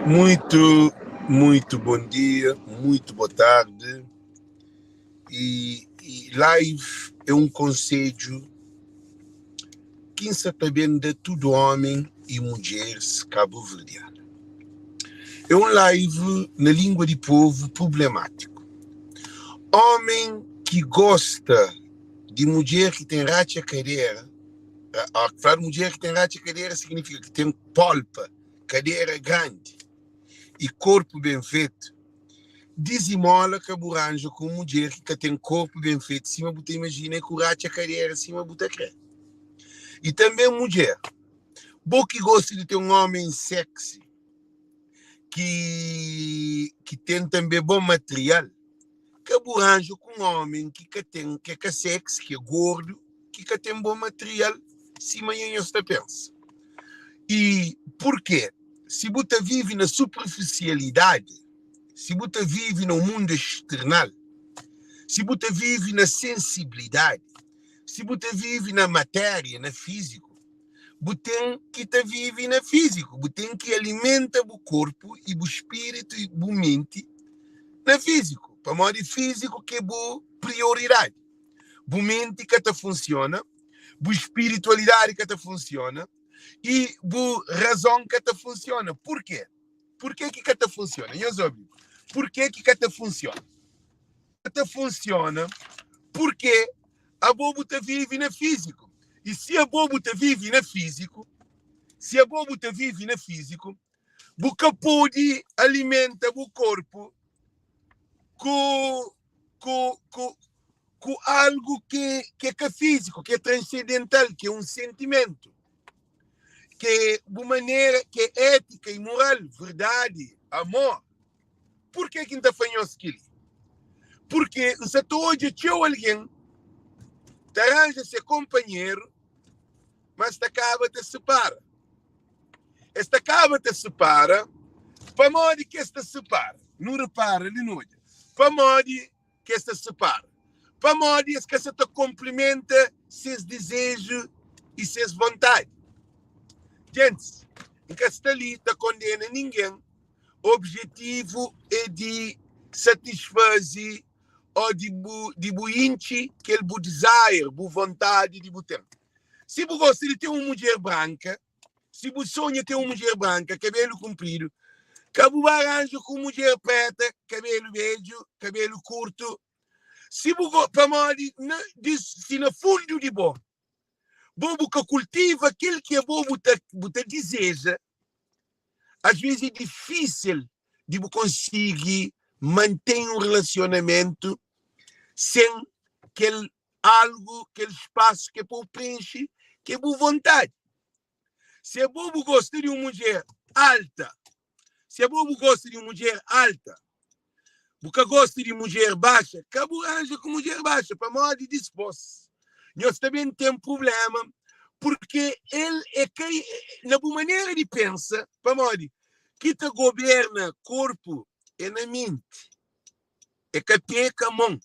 Muito, muito bom dia, muito boa tarde. E live é um conselho que também de todo homem e mulher cabo-verdiano. É um live na língua de povo problemático. Homem que gosta de mulher que tem racha cadeira. Falar mulher que tem racha cadeira significa que tem polpa, cadeira grande e corpo bem feito. Dizimola que arranja com mulher que tem corpo bem feito, cima você imagina que o racha cadeira, cima você crê. E também mulher. Bom que gosta de ter um homem sexy, que tem também bom material, que arranja com um homem que é sexy, que é gordo, que tem bom material, cima em você pensa. E por quê? Se você vive na superficialidade, se você vive no mundo external, se você vive na sensibilidade, se você vive na matéria, na físico, você tem que vive na físico, você tem que alimenta o corpo e o espírito e a mente na físico. Para modo físico que é a prioridade. A mente que funciona, a espiritualidade que funciona e a razão que funciona. Por quê? Por que funciona? Por que funciona? Funciona porque a bobo vive na físico. E se a bobo vive na físico, você pode alimentar o corpo com algo que é físico, que é transcendental, que é um sentimento, que de maneira que é ética e moral, verdade, amor. Por que ainda faz aquilo? Porque se tu hoje tinha alguém, te arranja ser companheiro, mas te acaba de separar. Este acaba de separar, para modo que este separa. Não repara ali noite. Para modo que este separa. Para modo que este te complementa seus desejos e suas vontades. Gente, em que está ali, não condena ninguém. O objetivo é de satisfazer ou de encher aquele desire, vontade de ter. Se você gosta de ter uma mulher branca, se você sonha ter uma mulher branca, cabelo comprido, cabo arranjo com mulher preta, cabelo beijo, cabelo curto. Se você, para modo, se no fundo de bom, bobo que cultiva aquilo que é bobo você deseja, às vezes é difícil de conseguir manter um relacionamento sem aquele algo, aquele espaço que é para preencher, que é boa vontade. Se a bobo gosta de uma mulher alta, porque gosta de mulher baixa, cabo arranja com mulher baixa, para modo de dispor-se. Nós também temos problema, porque ele é quem, na boa maneira de pensar, para modo que te governa corpo e na mente, é que peca a mão,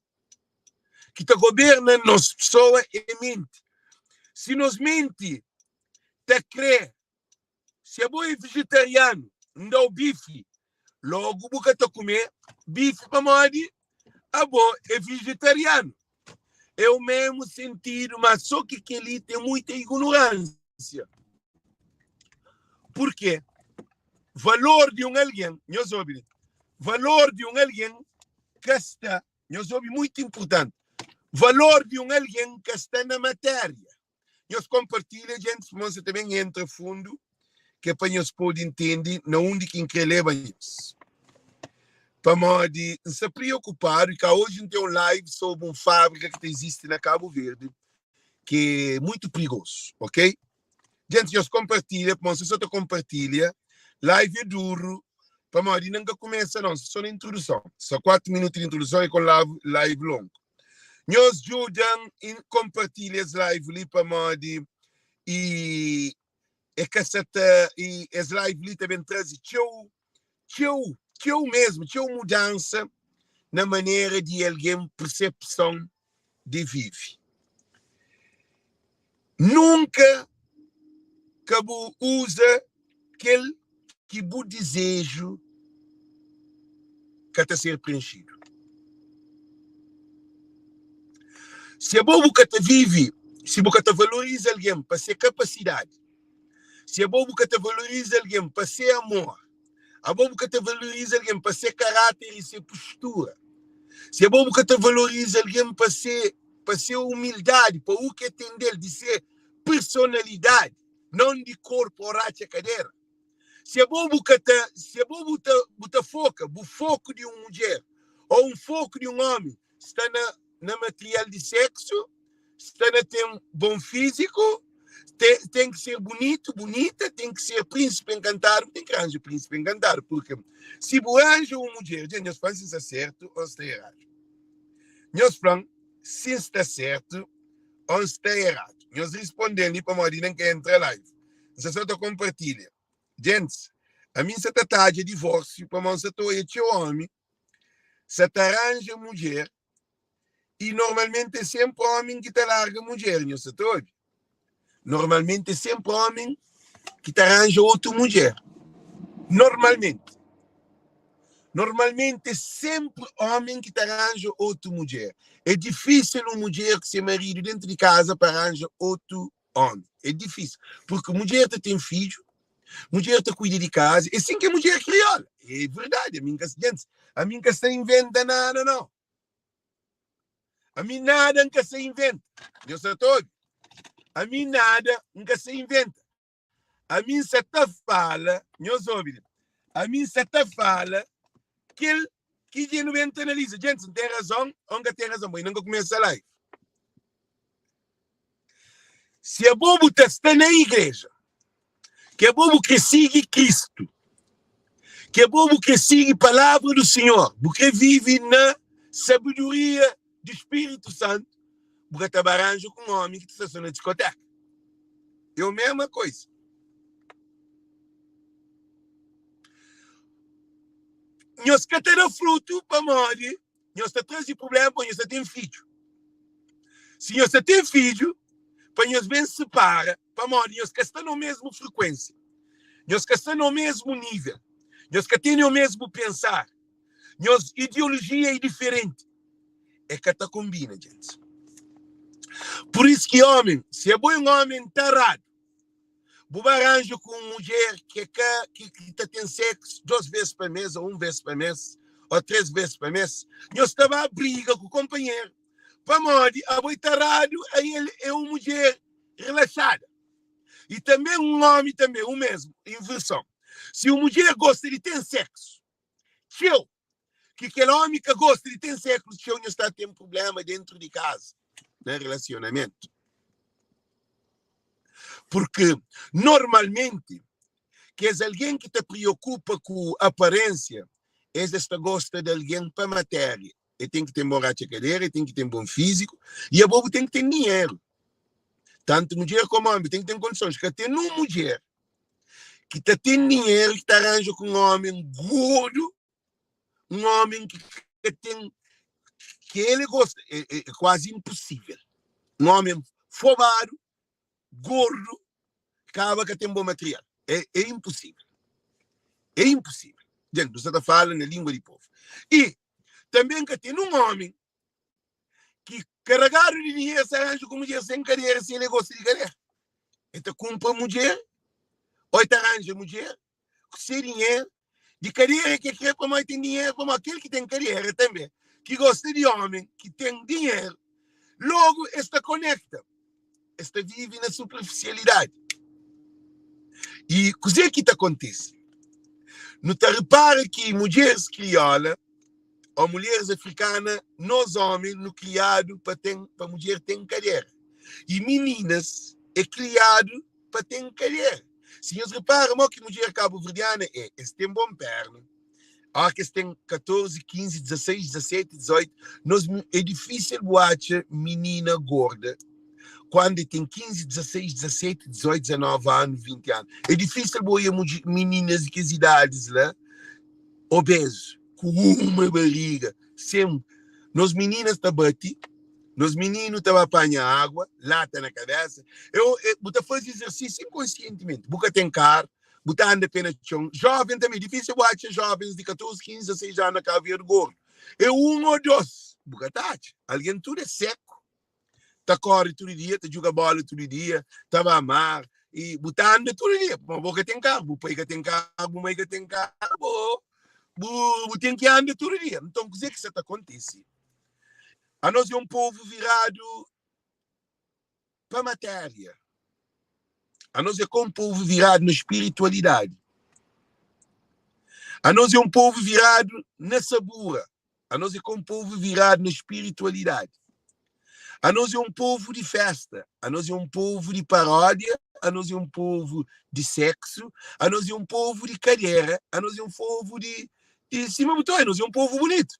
que te governa nas pessoas e mente. Se nos mente, te crê, se é bom vegetariano, não dá o bife, logo você te comer bife para modo, a bom é vegetariano. É o mesmo sentido, mas só que ele tem muita ignorância. Por quê? Valor de um alguém, valor de um alguém que está, muito importante, valor de um alguém que está na matéria. Nós compartilhamos, gente, mas também entra fundo, que é para nós poder entender na onde que leva isso. Para modo se preocupar, que hoje tem um live sobre uma fábrica que existe na Cabo Verde, que é muito perigoso, ok? Gente, nós compartilhamos, mas se você compartilha, live é duro, para modo não começa não, só na introdução, só 4 minutos de introdução e com live longo. Nós ajudamos em compartilhar as lives ali para modo e que as lives ali também trazem tchau mudança na maneira de alguém percepção de viver. Nunca cabo usa aquele que o desejo que está a ser preenchido. Se a bobo que vive, se a bobo que valoriza alguém para ser capacidade, se a bobo que valoriza alguém para ser amor, a bobo que valoriza alguém para ser caráter e ser postura, se a bobo que valoriza alguém para ser humildade, para o que tem dele, de ser personalidade, não de corpo ou racha cadeira. Se a bobo que foca, o foco de uma mulher ou um foco de um homem está na material de sexo, está na ter bom físico, tem que ser bonito, bonita, tem que ser príncipe encantado, tem que arranjar príncipe encantado, porque se o anjo ou mulher, nós falamos se está certo ou está errado. Nós falamos se está certo ou está errado. Nós respondemos para uma hora que entra live. Você só compartilha. Gente, a mim se está de divórcio, para mim se está homem, se arranja mulher, e normalmente é sempre homem que te larga mulher, não se todo. Normalmente é sempre homem que te arranja outra mulher. Normalmente é sempre homem que te arranja outra mulher. É difícil uma mulher que se marido dentro de casa para arranjar outro homem. É difícil. Porque a mulher tem filho, a mulher cuida de casa, é assim que a mulher é crioula. É verdade, a mim que se inventa nada, não. A mim nada nunca se inventa. Eu sou todo. A mim nada nunca se inventa. A mim se te fala, eu sou a mim se te fala que gente não analisa. Gente, não tem razão, onde tem razão, mas nunca começa a live. Se a bobo está na igreja, que é bobo que siga Cristo, que é bobo que siga a palavra do Senhor, porque vive na sabedoria do Espírito Santo, porque está barranjo com um homem que está na discoteca. É a mesma coisa. Nós que temos fruto para morrer, nós trazemos problema para nós ter filho. Se nós temos filho, para nós bem separa, para morrer, nós que estamos na mesma frequência, nós que estamos no mesmo nível, nós que temos o mesmo pensar, nossa ideologia é diferente. É que está combina, gente. Por isso que homem, se é bom um homem tarado, o arranjo com uma mulher que tem sexo 2 vezes por mês, ou 1 vez por mês, ou 3 vezes por mês, nós estava a briga com o companheiro. Para morrer, a boi tarado, aí ele é uma mulher relaxada. E também um homem, também o mesmo, inversão. Se uma mulher gosta de ter sexo, tchau, que aquele homem que gosta de ter sexo, tchau, não está tendo problema dentro de casa, no relacionamento. Porque, normalmente, que é alguém que te preocupa com a aparência, esta gosta de alguém para matéria. Ele tem que ter borracha cadeira, ele tem que ter bom físico, e a bobo tem que ter dinheiro. Tanto mulher como homem, tem que ter condições. Que tem uma mulher que tem dinheiro, que arranja com um homem gordo, um homem que ele gosta, é quase impossível. Um homem fobado, gordo, acaba que tem bom material. É impossível. É impossível. Gente, você está falando na língua de povo. E também que tem um homem que carregado de dinheiro se arranja com mulher sem carreira, se ele gosta de carreira. Ele compra a mulher, ou ele arranja a mulher, sem dinheiro, de carreira que quer para mais tem dinheiro, como aquele que tem carreira também, que gosta de homem, que tem dinheiro. Logo, esta conecta. Esta vive na superficialidade. E o que é que acontece? Não te repara que mulheres crioulas ou mulheres africanas, nós homens, no criado para a mulher ter carreira. E meninas é criado para ter carreira. Se nós reparamos que mulher cabo-verdiana eles têm bom perna. Que eles têm 14, 15, 16, 17, 18. É difícil boate menina gorda quando tem 15, 16, 17, 18, 19 anos, 20 anos. É difícil boia meninas de idades lá, obesos, com uma barriga, sempre. Nós meninas estão bati, nós meninos estão apanhando água, lata na cabeça. Eu faz exercício inconscientemente. Boca tem carro, botando apenas chão. Jovem também, difícil achar jovens de 14, 15, 16 anos que havia gordo. É um ou dois. Bugatati. Alguém tudo é seco. Tá corre todo dia, tá joga bola todo dia, tá a amar. E botando todo dia. Boca tem carro, pai que tem carro, mãe que tem carro. Tem que andar todo dia. Então, o que isso acontece? A nós é um povo virado para a matéria. A nós é como um povo virado na espiritualidade. A nós é um povo virado na sabura. A nós é como um povo virado na espiritualidade. A nós é um povo de festa. A nós é um povo de paródia. A nós é um povo de sexo. A nós é um povo de cadeira. A nós é um povo de cima botão. A nós é um povo bonito.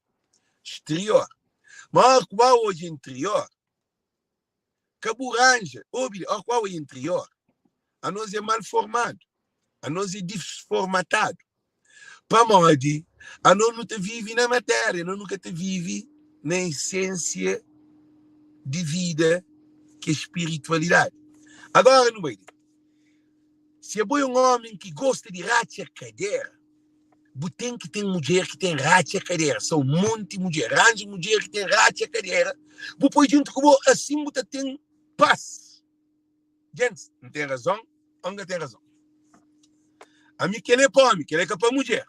Exterior. Mas qual hoje é interior? Caburanja. Qual é interior? A nós é mal formado. A nós é desformatado. Para morte, a nós não te vive na matéria, nós nunca te vive na essência de vida que é espiritualidade. Agora, não vai. Se é um homem que gosta de racha cadeira, tem que ter mulher que tem racha cadeira. São um monte de mulher. Arranja mulher que tem racha cadeira. Depois, junto com você, assim, você tem paz. Gente, não tem razão? Não tem razão. A mim, que ele é para homem, que ele é para mulher.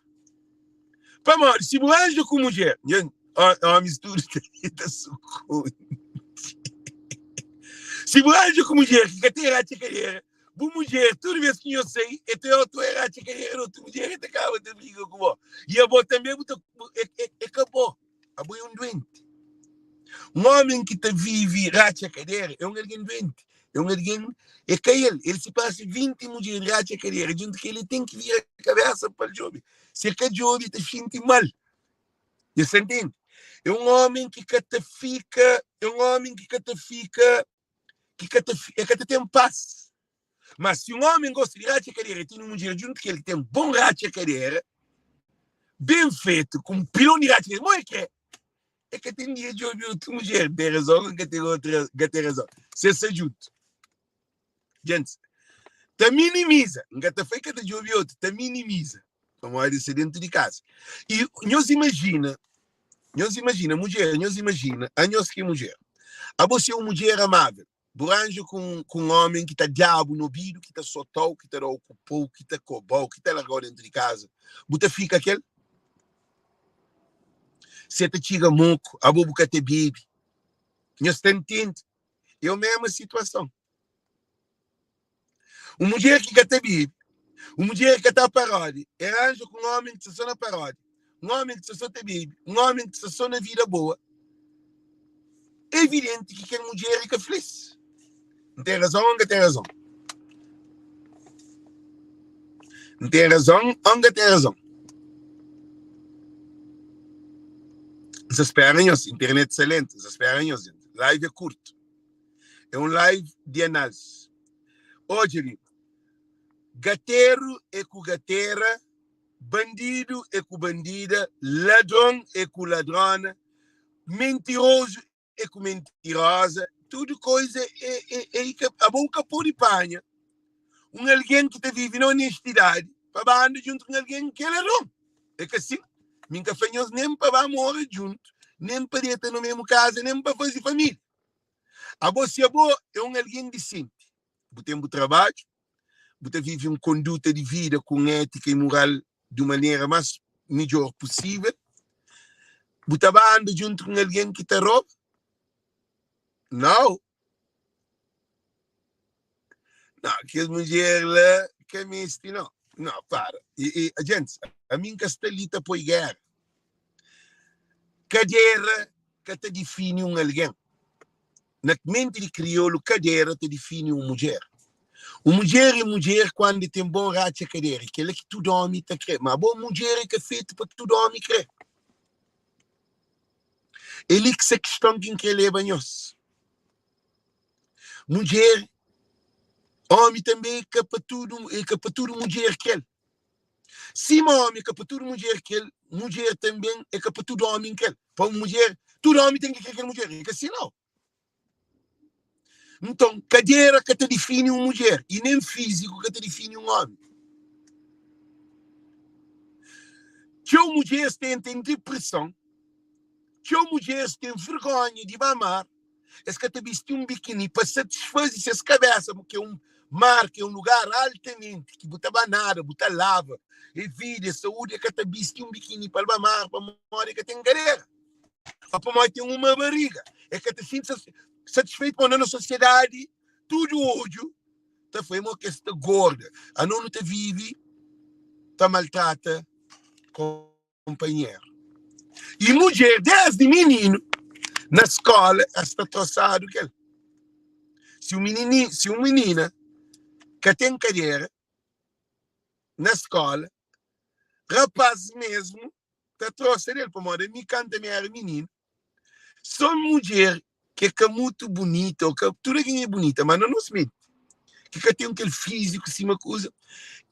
Para morrer, se você arranja com mulher, é uma mistura de suco. Se você arranja com mulher que tem racha cadeira, boa mulher, toda vez que eu sei, eu estou errado, que outra mulher que acaba de brigar com você. E a você também acabou. A boa é um doente. Um homem que vive racha cadeira é um alguém doente. É um alguém, é que ele se passa 20 mulheres racha cadeira, junto que ele tem que vir a cabeça para o jovem. Se é que o jovem te sente mal. Você entende? É um homem que fica, é um homem que fica, que tem paz. Mas se um homem gosta de racha cadeira e tem uma mulher junto que ele tem bom racha cadeira, bem feito, com um pilão de racha cadeira, é que tem dia de ouvir outra mulher, tem razão, que tem razão. Você se junto. Gente, te minimiza. Não te foi que te ouvir outro, te minimiza. Como vai ser dentro de casa. E nós imagina, mulher, nós imagina, a nós que é mulher. A você é uma mulher amável. Buranjo com um homem que está diabo no ouvido, que está soltou, que está ocupou, que está cobou, que está largado dentro de casa. Você fica aquele? Você te chega moco, a boca te bebe. Nós entendemos. É a mesma situação. Uma mulher que te bebe, uma mulher que está paródia, arranja com um homem que se só na paródia, um homem que se só te bebe, um homem que se só na vida boa. É evidente que aquela mulher é que é feliz. Não tem razão, não tem razão. Não tem razão, não tem razão. Vocês esperem, internet excelente, vocês esperem, live é curto. É um live de análise. Hoje, gateiro é com gateira, bandido é com bandida, ladrão é com ladrona, mentiroso é com mentirosa, tudo coisa é a boca por de panha. Um alguém que vive na honestidade, para andar junto com alguém que é ladrão. É que assim, nunca fanhos nem para morar junto, nem para estar na mesma casa, nem para fazer família. A você é um alguém decente. Você tem um trabalho, você vive uma conduta de vida com ética e moral de maneira mais melhor possível. Você vai andar junto com alguém que te rouba? Não. Não, que as mulheres lá, que é misto, não. Não, para. Gente, a minha castelita põe guerra. Cadeira que te define um alguém. Na mente de crioulo, cadeira te define uma mulher. Uma mulher é mulher quando tem bom racha cadeira, que é que tu dorme e te crê. Mas a boa mulher é que é feita para que tu dorme e crê. Ele que se questão de que ele é banhoso. Mulher, homem também é que para tudo mulher que ele. Se homem é que para tudo mulher que ele, mulher também é que para tudo homem que ele. Para uma mulher, tudo homem tem que querer mulher, é que assim não. Então, cadeira que te define uma mulher, e nem físico que te define um homem. Tchau mulheres têm depressão. Tchau mulheres têm vergonha de mamar. Es que te vestir um biquíni para satisfazer essas cabeças, porque é um mar, que é um lugar altamente, que bota nada, bota lava, e vida, saúde, é que te vestir um biquíni para mamar, para morrer, que tem galera. Para morrer tem uma barriga. É que te sinta satisfeito quando na sociedade, tudo ódio, te foi uma questão gorda. A não te vive, te maltrata companheiro. E mulher, desde menino, na escola, está troçado que se um menina que tem carreira na escola, rapaz mesmo, está troçado ele para morar, me canta minha menina. Só mulher que é muito bonita, ou que tudo é bonita, mas não se mete. Que tem aquele físico, assim, uma coisa.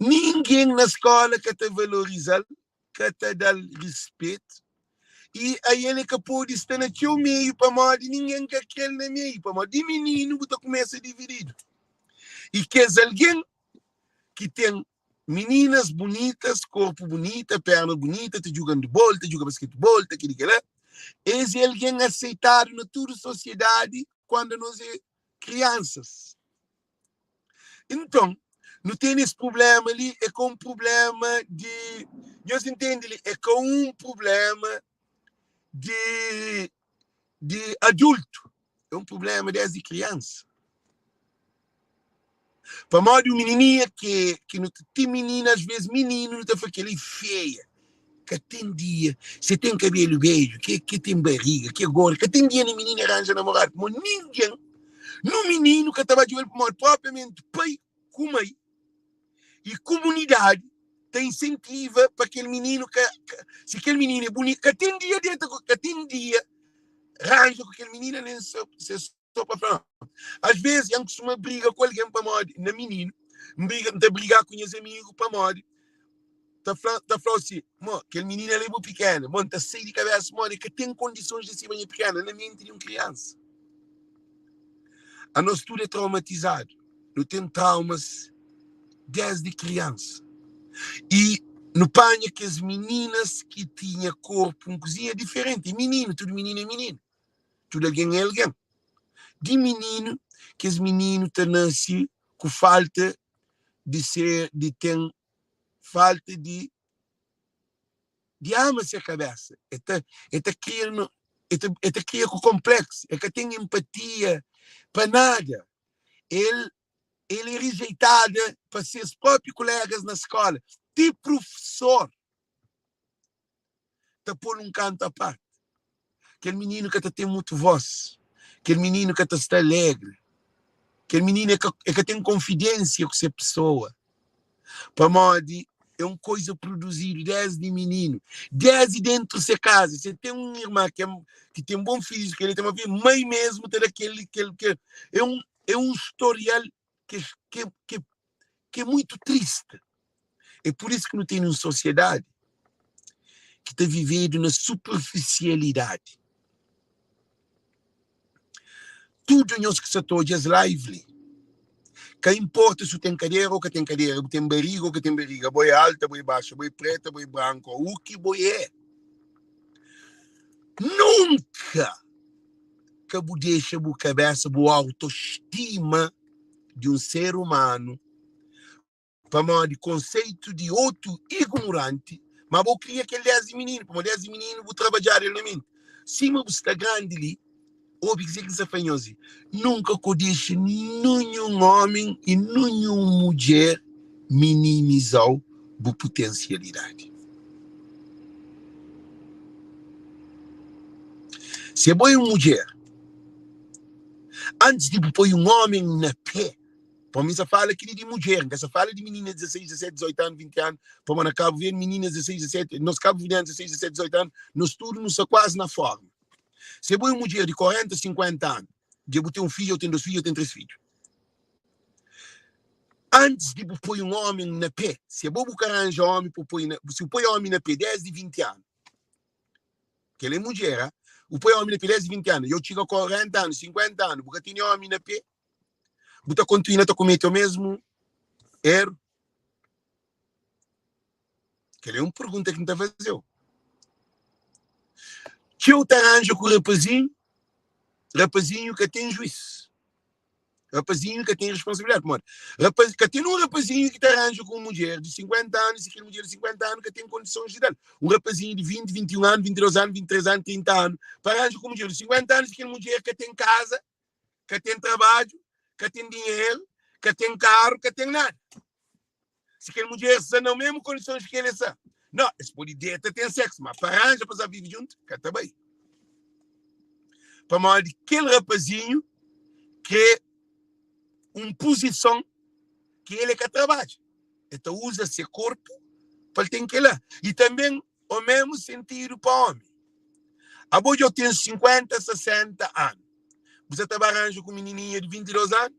Ninguém na escola que te valoriza, que te dá respeito. E aí ele que pode estar no teu meio para morar, ninguém quer aquele no meio para morar. De menino, você começa a dividir. E que é alguém que tem meninas bonitas, corpo bonito, perna bonita, te jogando bola, te jogando basquetebol, te aquilo que é. Esse é alguém aceitado na toda a sociedade quando nós é crianças. Então, não tem esse problema ali, é com um problema de... Nós entendemos, é com um problema de adulto. É um problema desde criança. Para modo de uma menininha que não tem menina, às vezes menino, não está aquele feia. Que tem dia, você tem cabelo beijo, que tem barriga, que gorda, que tem dia nem menina arranja namorado. Mas ninguém, no menino que estava de olho para modo propriamente pai, como aí, e comunidade, tem incentiva para aquele menino, se aquele menino é bonito, que tem dia dentro, que tem dia, arranja com aquele menino, nem se para falar. Às vezes, eu costumo brigar com alguém para modo, na menino, brigar com os amigos para modo, tá falando assim, aquele menino é muito pequeno, tá cheio de cabeça, que tem condições de ser bem pequeno, na mente de uma criança. A nossa tudo é traumatizado. Não tem traumas desde criança. E no panha que as meninas que tinham corpo, uma cozinha diferente. Menino, tudo menino é menino. Tudo alguém é alguém. De menino, que os meninos nascem com falta de ter falta de ama-se a cabeça. Está cria com complexo. É que tem empatia para nada. Ele é rejeitado para seus próprios colegas na escola. Tipo professor. Está por um canto à parte. Aquele menino que tem muito voz. Aquele menino que está alegre. Aquele menino que tem confidência com essa pessoa. Para modo é uma coisa produzida desde menino, desde dentro de sua casa. Você tem uma irmã que tem um bom físico, que ele tem uma filha, mãe mesmo, tem aquele que é um historial que é muito triste. É por isso que não tem uma sociedade que está vivendo na superficialidade. Tudo nós que se toja é livre. Que importa se tem cadeira ou que tem cadeira, tem barriga ou que tem barriga, boi alta, boi baixa, boi preta, boi branca, o que boi é. Nunca que você deixa a cabeça, a autoestima de um ser humano para modo de conceito de outro ignorante, mas você cria aquele 10 menino, para 10 menino, vou trabalhar realmente. Se você está grande ali, ou que você fanhoso, nunca que deixe nenhum homem e nenhuma mulher minimizar a potencialidade. Se é boa uma mulher, antes de pôr um homem na pé, para mim, você fala aqui de mulher, você fala de meninas de 16, 17, 18 anos, 20 anos, para nós acabamos vendo meninas de 16, 17, nós acabamos vendo 16, 17, 18 anos, nós tudo não está quase na forma. Se é boa uma mulher de 40, 50 anos, de eu ter um filho, eu tenho 2 filhos, eu tenho 3 filhos. Antes de pôr um homem na pé, se é bom que arranja homem, se põe homem na pé 10 e 20 anos, que ele é mulher, o põe homem na pé 10 e 20 anos, eu chego a 40 anos, 50 anos, porque tem homem na pé, você continua a cometer o mesmo erro. Que é uma pergunta que me está fazendo. Que eu te arranjo com o rapazinho que tem juízo. Rapazinho que tem responsabilidade. Que tem um rapazinho que te arranja com uma mulher de 50 anos, e aquela mulher de 50 anos que tem condições de dar. Um rapazinho de 20, 21 anos, 22 anos, 23 anos, 30 anos, para arranjar com uma mulher de 50 anos, aquela mulher que tem casa, que tem trabalho, que tem dinheiro, que tem carro, que tem nada. Se aquela mulher está nas mesmas condições que ele está. Não, esse pode ter sexo, mas para arranjar para viver junto, que está bem. Para mal de aquele rapazinho que uma posição que ele quer trabalhar. Então usa seu corpo para ele ter que ir lá. E também o mesmo sentido para o homem. Agora eu tenho 50, 60 anos. Você está arranjando com uma menininha de 22 anos?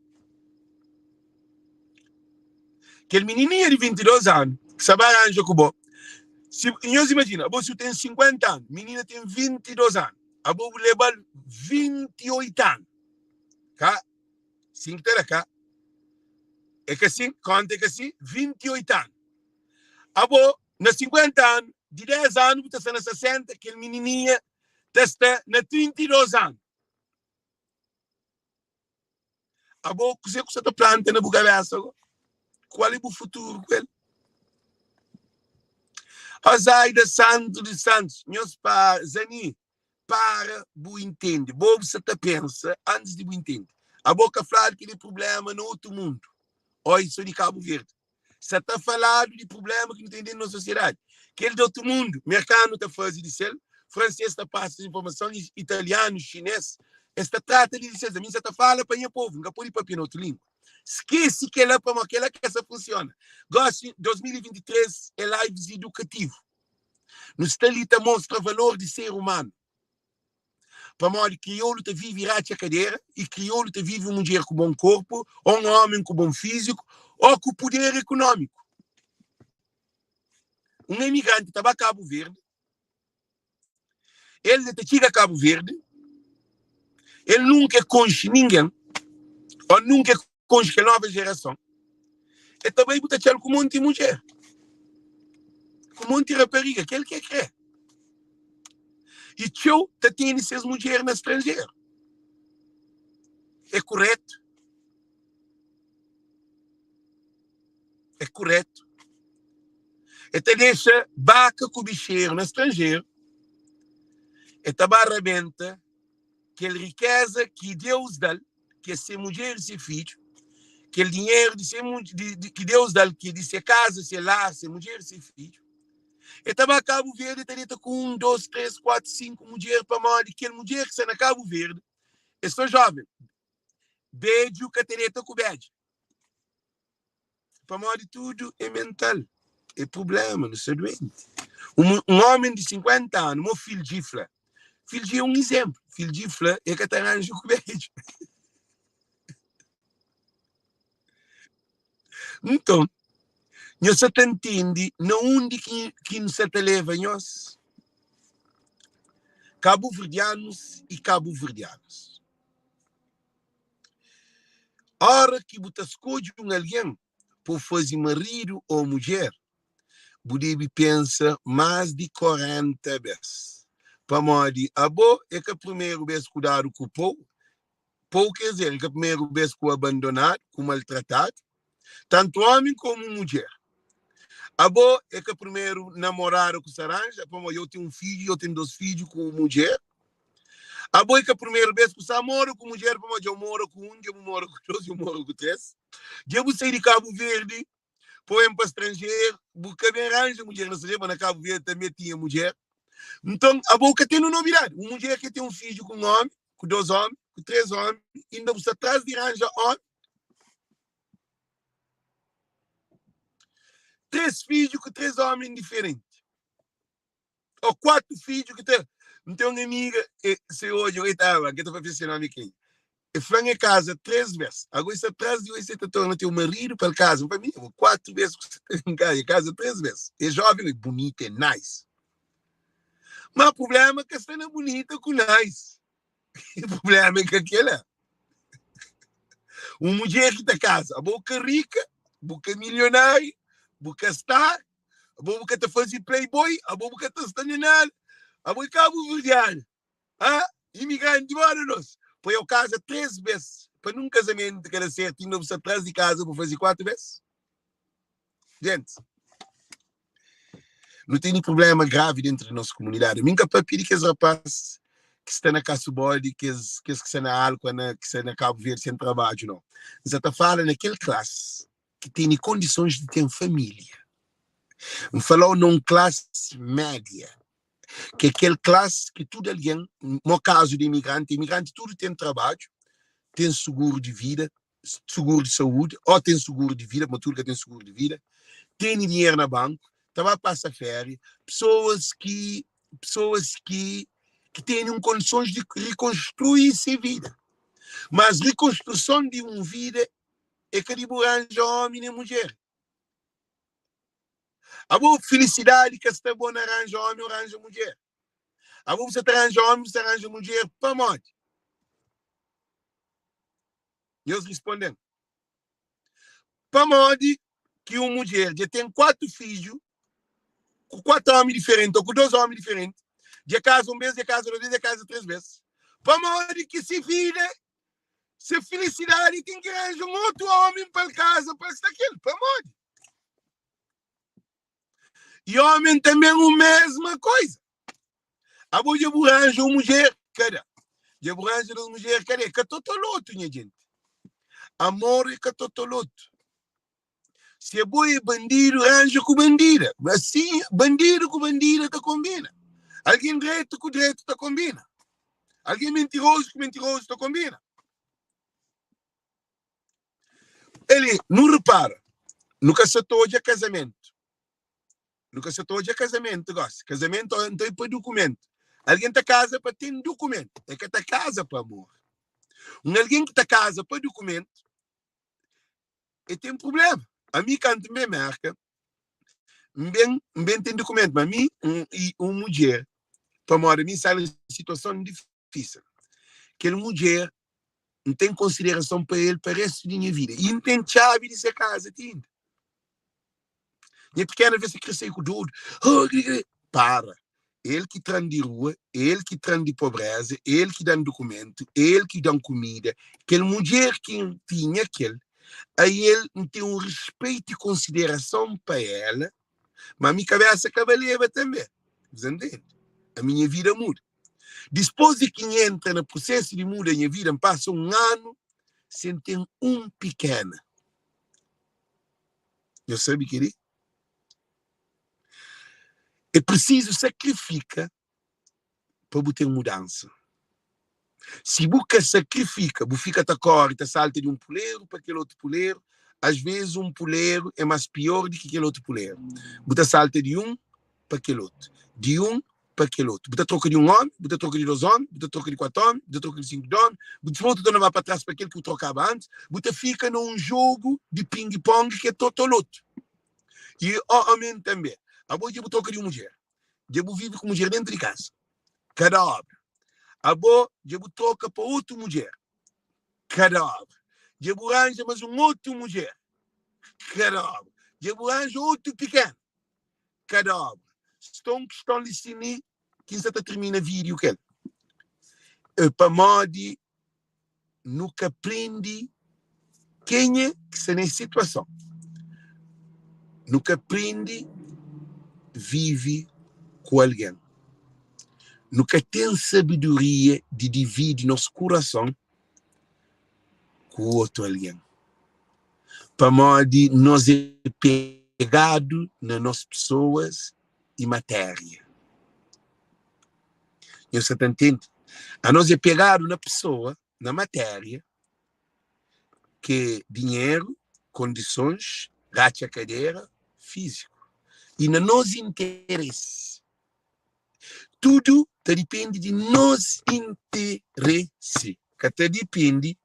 Aquele menininha de 22 anos, que você vai arranjar com você. Nós imagina, você tem 50 anos, menina tem 22 anos. A você leva 28 anos. Cá? 5 terá cá. É que assim, conta que assim, 28 anos. Abo, na 50 anos, de 10 anos, você está na 60, aquele menininha está na 32 anos. Abo, o que você está plantando na boca cabeça? Qual é o futuro com ele? Azaida Santo de Santos, meus pais, Zani, para o entender. Bom, você pensa antes de o entender. A boca fala que ele problema no outro mundo. Olha, isso de Cabo Verde. Você está falando de problema que não tem na sociedade. Que ele de outro mundo. Americano está fazendo isso, francês está passando informações, italiano, chinês. Esta trata de dizer, você está falando para o povo, não pode ir para outra língua. Esquece que ela para aquela que essa funciona. Gosto 2023 é lives educativo. No Stalita mostra o valor de ser humano. Para modo que crioulo te vive irate a cadeira e crioulo te vive uma mulher com bom corpo, ou um homem com bom físico, ou com poder econômico. Um imigrante estava a Cabo Verde, ele chega a Cabo Verde, ele nunca conhece ninguém, ou nunca conhece a nova geração. E também está chegando com um monte de mulher, com um monte de rapariga, que ele quer crer. E tio está tendo essas mulheres na estrangeira. É correto? É correto. Então deixa vaca com bicheiro na estrangeira. E tabarramenta aquela riqueza que Deus dá, que é ser mulher e ser filho, aquele dinheiro que Deus dá, que é de ser casa, ser lar, ser mulher e ser filho. E estava a Cabo Verde, está com 1, 2, 3, 4, 5 mulheres para morrer. Aquela mulher que está na Cabo Verde, eu sou jovem. Beijo, catereta com beijo. Para morrer tudo é mental. É problema, não sou doente. Um homem de 50 anos, meu filho de Fla. Filho de é um exemplo. Filho de Fla é que está arranjando com beijo. Então, nós só entende não onde que nos leva nós. Cabo-verdianos e cabo-verdianos. A hora que você escolhe alguém para fazer marido ou mulher, você pensa mais de 40 vezes. Para morrer, a boa é que a primeira vez cuidado com o povo, quer dizer, que a primeira vez que o abandonado, com o maltratado, tanto homem como mulher. A boa é que primeiro namoraram com Saranja, eu tenho um filho, eu tenho 2 filhos com mulher. A boa é que a primeira vez que você mora com mulher, eu moro com 1, eu moro com 2, eu moro com 3. Eu saí de Cabo Verde, põe para estrangeiro, busca bem arranja mulher, não sei, mas na Cabo Verde também tinha mulher. Então, a boca tem uma novidade. Uma mulher que tem um filho com um homem, com 2 homens, com 3 homens, ainda você atrás de arranja homem. 3 filhos com 3 homens diferentes. Ou 4 filhos que tem. Não tem uma amiga, se hoje eu estava, que eu estou fazendo nome aqui. Eu fui em casa 3 vezes. Agora você atrás de você torna teu marido para casa. Para mim, 4 vezes que você está em casa 3 vezes. É jovem, é bonita, é nice. Mas o problema é que você não é bonita com nice. O problema é que aquela. Uma mulher que está em casa, a boca rica, boca milionária, boca star, a bobo que tá fazendo playboy, a bobo que tá estacionando, a bobo cabo verdeano. Ah, imigrante de nós. Põe a casa 3 vezes. Para num casamento que era certinho, não precisa atrás de casa para fazer 4 vezes. Gente, não tem nenhum problema grave dentro da nossa comunidade. Nunca para pedir que os rapazes que estão na Casa Bode, que estão na Alcoa, que estão na Cabo Verde sem trabalho, não. Você está falando naquela classe que tem condições de ter família. Não falou numa classe média. Que é aquela classe que tudo alguém, no caso de imigrante tudo tem trabalho, tem seguro de vida, seguro de saúde, ou tem seguro de vida, mas tudo que tem seguro de vida, tem dinheiro na banco, estava passar férias, pessoas que têm condições de reconstruir sua vida. Mas reconstrução de uma vida é que de arranja homem e mulher. A boa felicidade que está bom arranja homem ou arranja mulher. A boa você arranja homem, você arranja mulher, para onde? E eles respondem. Para onde que uma mulher já tem 4 filhos, com 4 homens diferentes, ou com 2 homens diferentes, de casa 1 vez, de casa 2 vezes, de casa 3 vezes. Para onde que se vida, se felicidade tem que arranjar um outro homem para casa, para estar aquilo. Para onde? E homem também a mesma coisa. A boa de arranja uma mulher, cara. De arranja uma mulher, cara. Que totoloto, minha gente. Amor é que totoloto. Se é boi bandido, arranja com bandida. Assim, bandido com bandida tá combina. Alguém direito com direito tá combina. Alguém mentiroso com mentiroso tá combina. Ele não repara. Nunca se toja casamento. Nunca se toja casamento, gosta. Casamento não tem para documento. Alguém tá casa para ter documento. É que tá casa para amor. Alguém que tá casa para documento, ele tem problema. A mim, quando me marca, bem tem documento, mas a mim, uma mulher, para morar, mim sai em situação difícil. Aquela mulher não tem consideração para ele para o resto da minha vida. E não tem chave de ser casa, tinta. Minha pequena vez que cresceu com tudo. Para. Ele que traz de rua, ele que traz de pobreza, ele que dá documento, ele que dá comida. Aquela mulher que tinha aquele, aí ele não tem um respeito e consideração para ela, mas a minha cabeça cavaleva também. Você entende? A minha vida muda. Depois de que entra no processo de muda a minha vida, passa um ano sem ter um pequeno. Eu sabe que é preciso sacrificar para ter mudança. Se você sacrifica, você fica a correr, você salta de um puleiro para aquele outro puleiro, às vezes um puleiro é mais pior do que aquele outro puleiro. Você salta de um para aquele outro, de um para aquele outro. Você troca de um homem, você troca de 2 homens, você troca de 4 homens, você troca de 5 homens, você volta não vai para trás para aquele que trocava antes, você fica num jogo de ping-pong que é totoloto. E o homem também. Agora você troca de uma mulher. Você vive com mulher dentro de casa. Cada obra. Agora você troca para outra mulher. Cada obra. Você arranja mais uma outra mulher. Cada obra. Você arranja outro pequeno. Cada obra. Estão listening, quem está termina vídeo que é para modo nunca aprende quem é que está nessa situação. Nunca aprende vive com alguém. Nunca tem sabedoria de dividir nosso coração com outro alguém. Para modo nós é pegado nas nossas pessoas e matéria. Você está entendendo? A nós é pegado na pessoa, na matéria, que é dinheiro, condições, racha cadeira, físico. E no nosso interesse. Tudo depende de nosso interesse. Que depende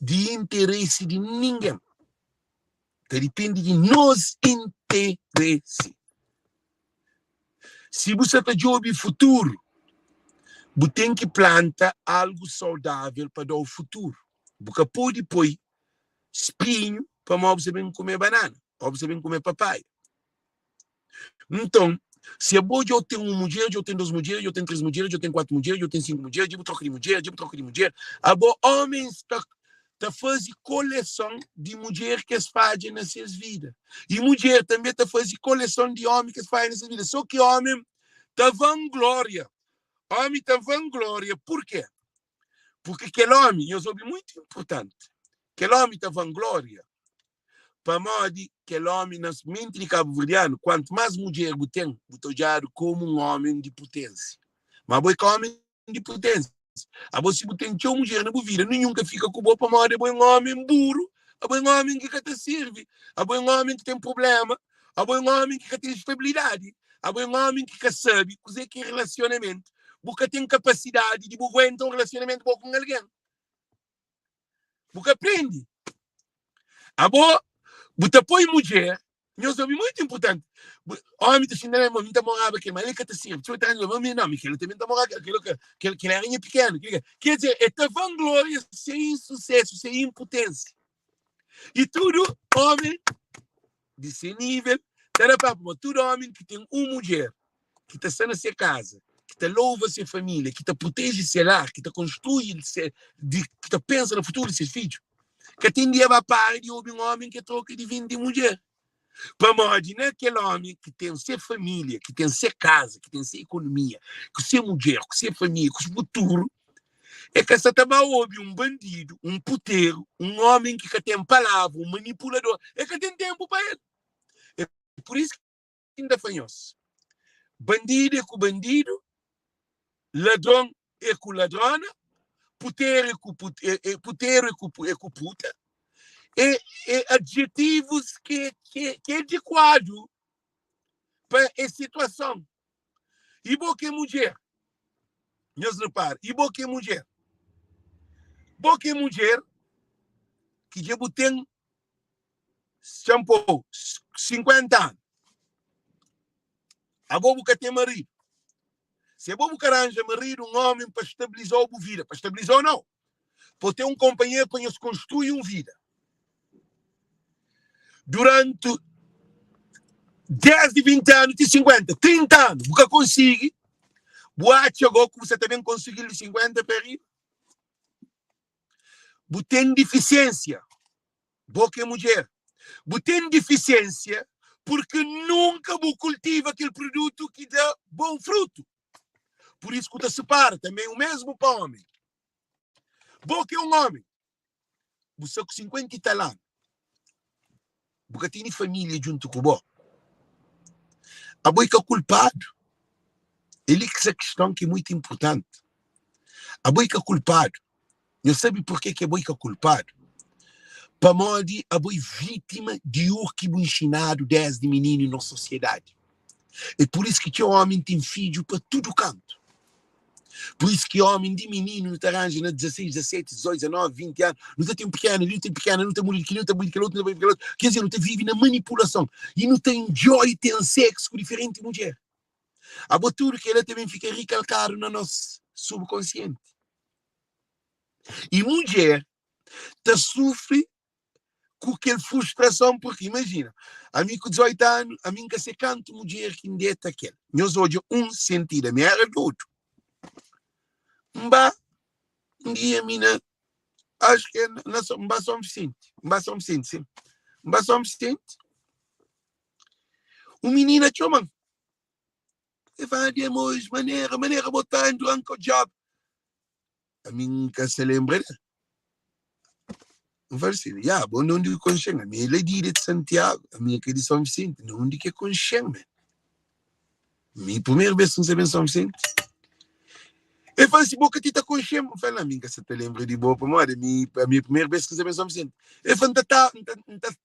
de interesse de ninguém. Depende de nosso interesse. Se você está jovem futuro, você tem que plantar algo saudável para dar o futuro. Você pode pôr espinho para nós sabemos comer banana, nós sabemos comer papaya. Então, se é bom eu tenho uma mulher, eu tenho 2 mulheres, eu tenho 3 mulheres, eu tenho 4 mulheres, eu tenho 5 mulheres, eu troco de mulher, a bom homens tá fazendo coleção de mulher que se fazem nessas vidas. E mulher também tá fazendo coleção de homem que se fazem nessas vidas. Só que homem tá vanglória. Homem tá vanglória. Por quê? Porque aquele homem, eu soube muito importante, aquele homem tá vanglória. Para modo que o homem, nas mentes de cabo-verdiano, quanto mais mulher você tem, você é como um homem de potência. Mas você é um homem de potência. A você tem uma mulher na vida, nunca fica com boa para modo, é um homem burro, é um homem que te serve, é um homem que tem problema, é um homem que tem estabilidade, é um homem que sabe o que é relacionamento, porque tem capacidade de aguentar um relacionamento bom com alguém. Porque aprende. A boa você apoia mulher, eu sou muito importante. Homem está sendo uma muito morava que mas ele que está sendo, tu está não me não, que ele também está morava aquilo que ele é pequeno, quer dizer, é a vanglória sem sucesso, sem impotência. E tudo homem desse nível, tudo homem que tem uma mulher que está sendo sua casa, que está louva sua família, que está protege seu lar, que está construindo, que está pensa no futuro de seus filhos. Que tem dia para parar de ouvir um homem que troca de 20 mulheres. Para morrer, né? Aquele homem que tem sua família, que tem sua casa, que tem sua economia, que sua mulher, com sua família, com seu futuro, é que essa também ouve um bandido, um puteiro, um homem que tem palavra, um manipulador, é que tem tempo para ele. É por isso que ainda fanhoso. Bandido é com bandido, ladrão é com ladrona, puteiro é com puta, e adjetivos que é adequado para essa situação. E boa é mulher. Meus reparos, e boa é mulher. Boa é mulher que já tem shampoo 50 anos. A boa que tem marido. Se a boa que arranja marido, um homem para estabilizar a vida, para estabilizar ou não, para ter um companheiro para se construir uma vida. Durante 10, 20 anos, 50, 30 anos, você consegue, você chegou que você também conseguiu 50 para ir. Você tem deficiência, boca é mulher. Você tem deficiência porque nunca você cultiva aquele produto que dá bom fruto. Por isso que você separa também o mesmo para o homem. Boca é um homem. Você com 50 e tal anos. Você tem família junto com você. A boca é culpado. Ele que essa questão que é muito importante. A boca é culpado. Não sabe por que a boca é culpado? Para morrer, a boca é vítima de o que é ensinado desde menino na sociedade. É por isso que o homem tem filho para todo canto. Por isso que o homem de menino não arranja na 16, 17, 18, 19, 20 anos, não tem um pequeno, não tem pequeno, não tem mulher, não tem mulher, não tem mulher, quer dizer, não tem vive na manipulação e não tem joy, tem sexo com diferente mulher. A botura que ela também fica recalcado no nosso subconsciente. E mulher sofre com aquela frustração, porque imagina, a mim com 18 anos, a mim que se canta mulher que ainda é aquele. Nós hoje sentido, a minha era do outro. Um dia, mina, acho que não somos sente. Sim. Somos sente. O menino é chama. E vai de hoje, maneira, botar durante o job. A mim que se lembra, não faz assim, bom, não digo consciente, a minha ele é de Santiago, a minha que é de São Vicente, não digo que é consciente. Minha primeira vez que não sabia São Vicente. Eu falei assim, boca tita consciente. Eu falei, a mim que você te lembra de boa para a minha primeira vez que não sabia São Vicente. Eu falei,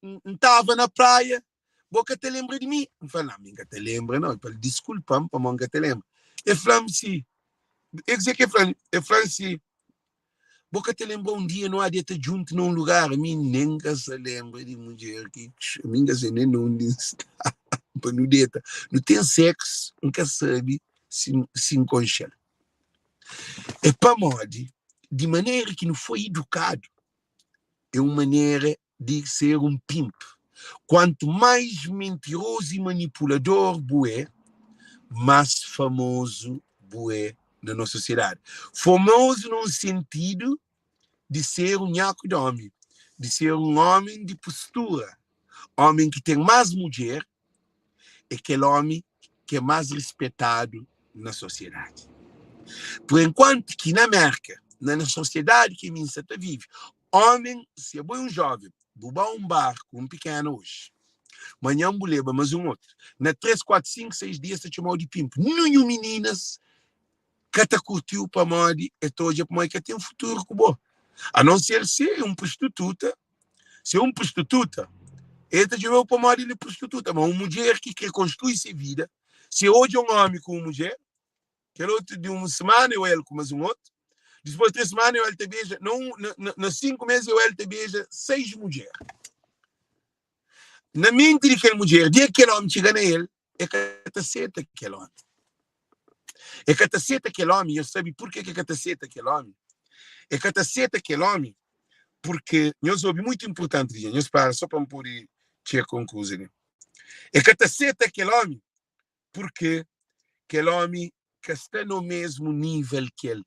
não estava na praia, boca te lembra de mim. Eu falei, a mim que te lembra, não. Eu falei, desculpa, para mim que te lembra. Eu falei assim, eu falei assim, boca te lembrou um dia, não há de estar junto num lugar, a mim nem que se lembra de mulher, a mim que se nem não está, não tem sexo, nunca sabe se inconsciente. É para modo, de maneira que não foi educado, é uma maneira de ser um pimp. Quanto mais mentiroso e manipulador bué, mais famoso bué na nossa sociedade. Famoso no sentido de ser um nhaco de homem, de ser um homem de postura, homem que tem mais mulher, é aquele homem que é mais respeitado na sociedade. Por enquanto que na América, na sociedade que minha está vive, homem, se é bom um jovem, bubar um barco, um pequeno hoje, amanhã um buleba, mas um outro, na 3, 4, 5, 6 dias se chamou de pimpo. Nenhum meninas que te curtiu para modi e toja para mãe que tem um futuro com bom. A não ser se um prostituta, se um prostituta, ele já veio para modi ele prostituta, mas uma mulher que quer construir sua vida, se hoje é um homem com uma mulher, que é outro de uma semana eu ele com mais um outro, depois de 3 semanas eu ele te beija, nos 5 meses eu ele te beija 6 mulheres. Na mente daquela mulher, de aquele homem chega a ele, é que aceita aquele homem. É que aceita aquele homem, eu sabe por que aceita aquele homem? É que aceita aquele homem, porque, eu soube muito importante, eu espero só para me poder tirar conclusão. É que aceita aquele homem, porque aquele homem que está no mesmo nível que ele,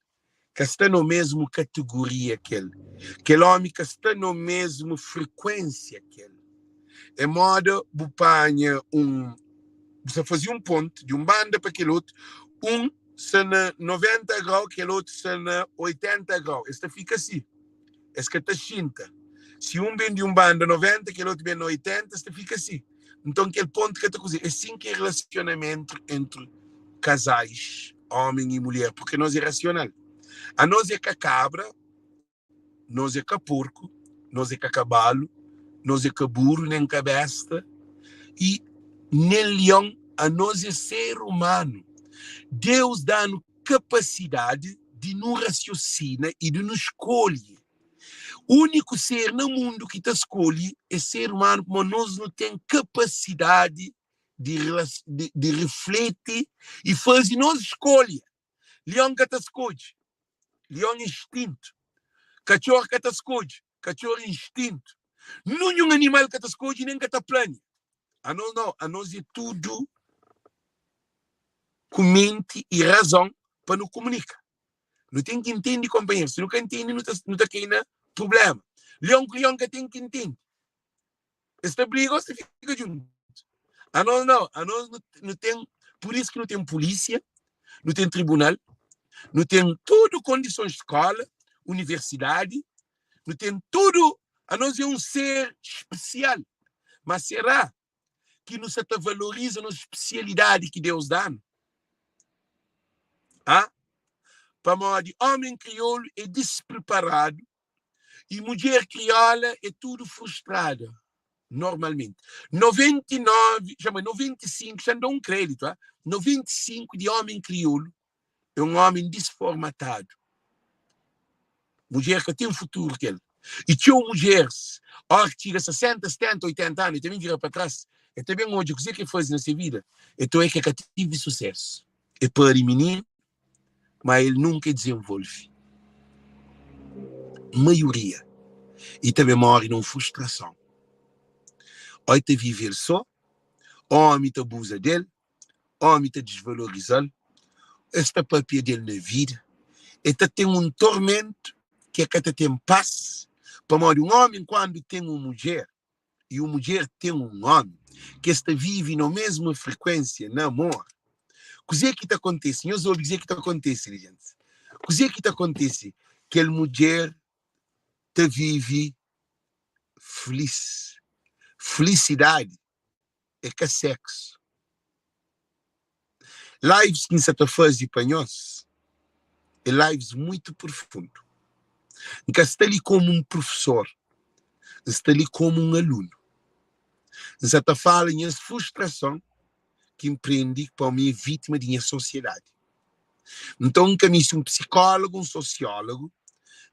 que está no mesmo categoria que ele, aquele homem que está no mesmo frequência que ele. É modo bupanha você fazia um ponto de um banda para aquele outro, se na 90 graus, aquele outro se na 80 graus. Esta fica assim. Esta está chinta. Se um vem de um banda 90, aquele outro vem de 80, esta fica assim. Então, aquele ponto que está cozido. É assim que é relacionamento entre casais, homem e mulher, porque nós é racional. A nós é que a cabra, nós é que a porco, nós é que a cavalo, nós é que a burro, nem que a besta, e nem leão, a nós é ser humano. Deus dá-nos capacidade de nos raciocinar e de nos escolher. O único ser no mundo que te escolhe é ser humano, mas nós não temos capacidade de refletir e fazer nossa escolha. Leão que te escolhe, leão é instinto. Cachorro que te escolhe, cachorro é instinto. Nenhum animal que te escolhe nem que te plane. A nós não, a nós é tudo com mente e razão para nos comunicar. Não tem que entender, companheiro. Se não entende, não está aqui problema. Leão que tem que entender. Esta briga, você fica junto. A nós não. A nós não tem. Por isso que não tem polícia, não tem tribunal, não tem tudo condições de escola, universidade, não tem tudo. A nós é um ser especial. Mas será que não se valoriza a especialidade que Deus dá? Ah? Para modo de homem crioulo é despreparado e mulher crioula é tudo frustrada, normalmente. 99, chama 95, já dá um crédito, 95 de homem crioulo é um homem desformatado. Mulher que tem um futuro que ele. E tinha mulheres, que tinha 60, 70, 80 anos, e também vira para trás, e também hoje, o que faz nessa vida? Então é que tive sucesso. É para menino, mas ele nunca desenvolve. Maioria. E também morre numa frustração. Ou te viver só, homem te abusa dele, homem te desvaloriza, esta papia dele na vida, e te tem um tormento que é que te tem paz, para morrer um homem quando tem uma mulher, e uma mulher tem um homem, que está vive na mesma frequência, na amor. O que é que acontece? Eu ouvi dizer que acontece, gente. O que é que acontece? Que a mulher te vive feliz. Felicidade é que é sexo. Lives que se faz para nós é lives muito profundo. Nunca está ali como um professor, está ali como um aluno. Você fala em frustração que empreende para mim vítima de minha sociedade. Então, caminho um psicólogo, um sociólogo,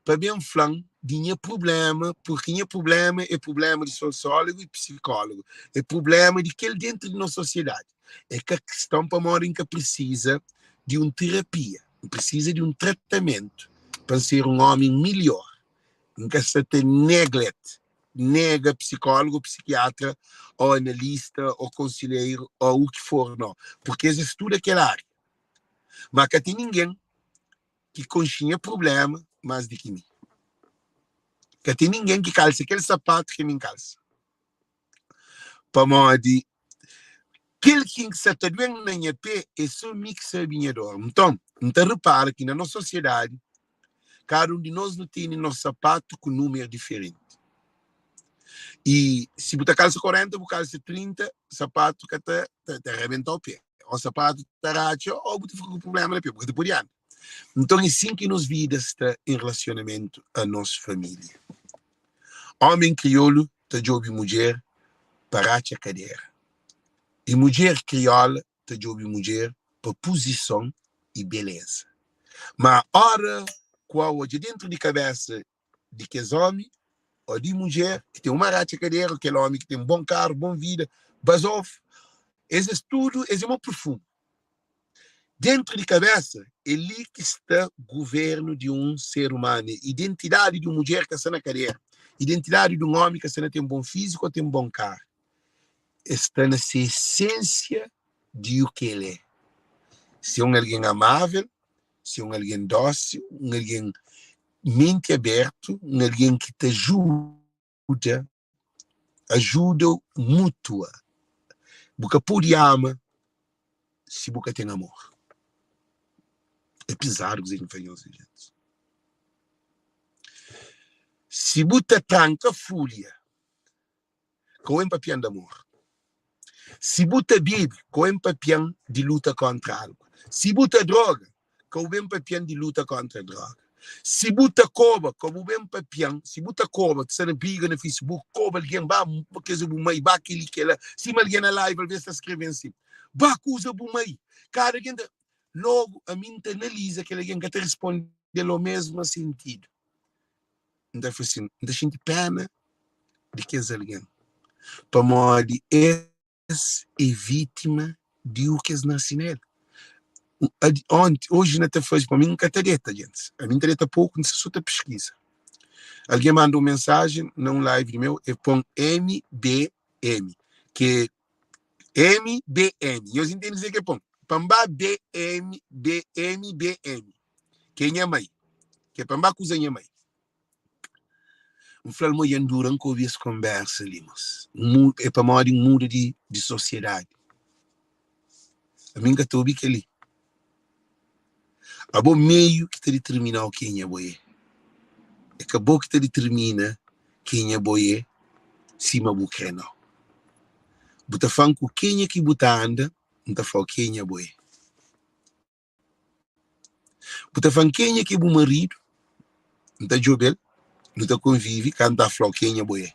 para bem falar de minha problema, porque minha problema é problema de sociólogo e psicólogo, é problema de que dentro da nossa sociedade. É que a questão para morrer que precisa de uma terapia, precisa de um tratamento para ser um homem melhor. Nunca se tem neglect. nega psicólogo, psiquiatra, ou analista, ou conselheiro, ou o que for, não. Porque eles estudam aquela área. Mas que tem ninguém que continha problema mais do que mim. Que tem ninguém que calça aquele sapato que me calça. Para modo de aquele que se está doendo na minha pé é só mixa minha dor. Então repara que na nossa sociedade, cada um de nós não tem nosso sapato com número diferente. E se você calça 40, você calça 30, sapato que te arrebenta o pé. O sapato está racho, ou você fica com problema no pé, porque depois anda. Então é assim que nos vidas está em relacionamento a nossa família. Homem crioulo está de mulher para a cadeira. E mulher crioula está de mulher para posição e beleza. Mas hora qual de dentro de cabeça de que é homem ou de mulher que tem uma racha cadeira, aquele homem que tem um bom carro, boa vida, basof, esse estudo é muito profundo. Dentro de cabeça, ele que está governo de um ser humano, identidade de uma mulher que está na cadeira, identidade de um homem que está tem um bom físico ou tem um bom carro, está na essência de o que ele é. Se é alguém amável, se é alguém dócil, alguém mente aberto, alguém que te ajuda mútua. Porque pode amar se você tem amor. É pesado que você faz, gente. Se você tranca fúria, com um papião de amor. Se você bebe, com um papião de luta contra algo. Se você droga, com um papião de luta contra a droga. Se você cobra, com um papião, se você cobra, você não briga no Facebook, cobra alguém, porque você vai vai aquele que ela, se alguém na live, às vezes está escrevendo assim, vai acusa o mãe. Cara, alguém, logo, a mim analisa que alguém que te responde no mesmo sentido. Então, assim, a gente pena de que é alguém. Para modo é vítima de o que nasce nele. Hoje não te faz para mim nunca tareta, gente. A mim tareta pouco, não se só pesquisa. Alguém manda uma mensagem num live meu e põe MBM, que é MBM. E eu entendo dizer que põe Pamba BM, que é minha mãe. Que é Pamba coisa minha mãe. Um flor muito endurante que ouvi essa conversa ali, mas é para modo um mundo de sociedade. A mim que estou ouvindo que ali. A bom meio que te determina quem é boé. Acabou que te determina quem é boé, cima buquê não. Buta fanco quem é que buta anda, não tá falando quem é boé. Buta fanco quem é que bu marido, não tá jobel, não tá convive, can't tá falando quem é boé.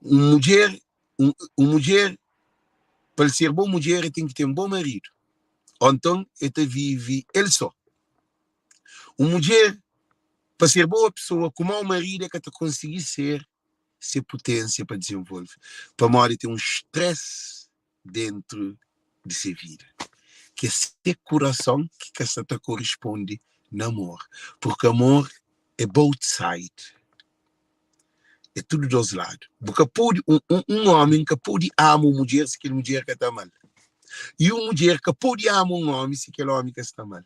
Mulher, mulher, para ser boa mulher, tem que ter um bom marido. Então, ele vive ele só. Uma mulher, para ser boa pessoa, como o marido é que te conseguir ser potência para desenvolver. Para morar ter um estresse dentro de sua vida. Que é ser coração que essa te corresponde no amor. Porque amor é both sides. É tudo dos lados. Porque pode, um homem que pode amar uma mulher se aquela mulher que está mal. E uma mulher que pode amar um homem se aquele homem que está mal.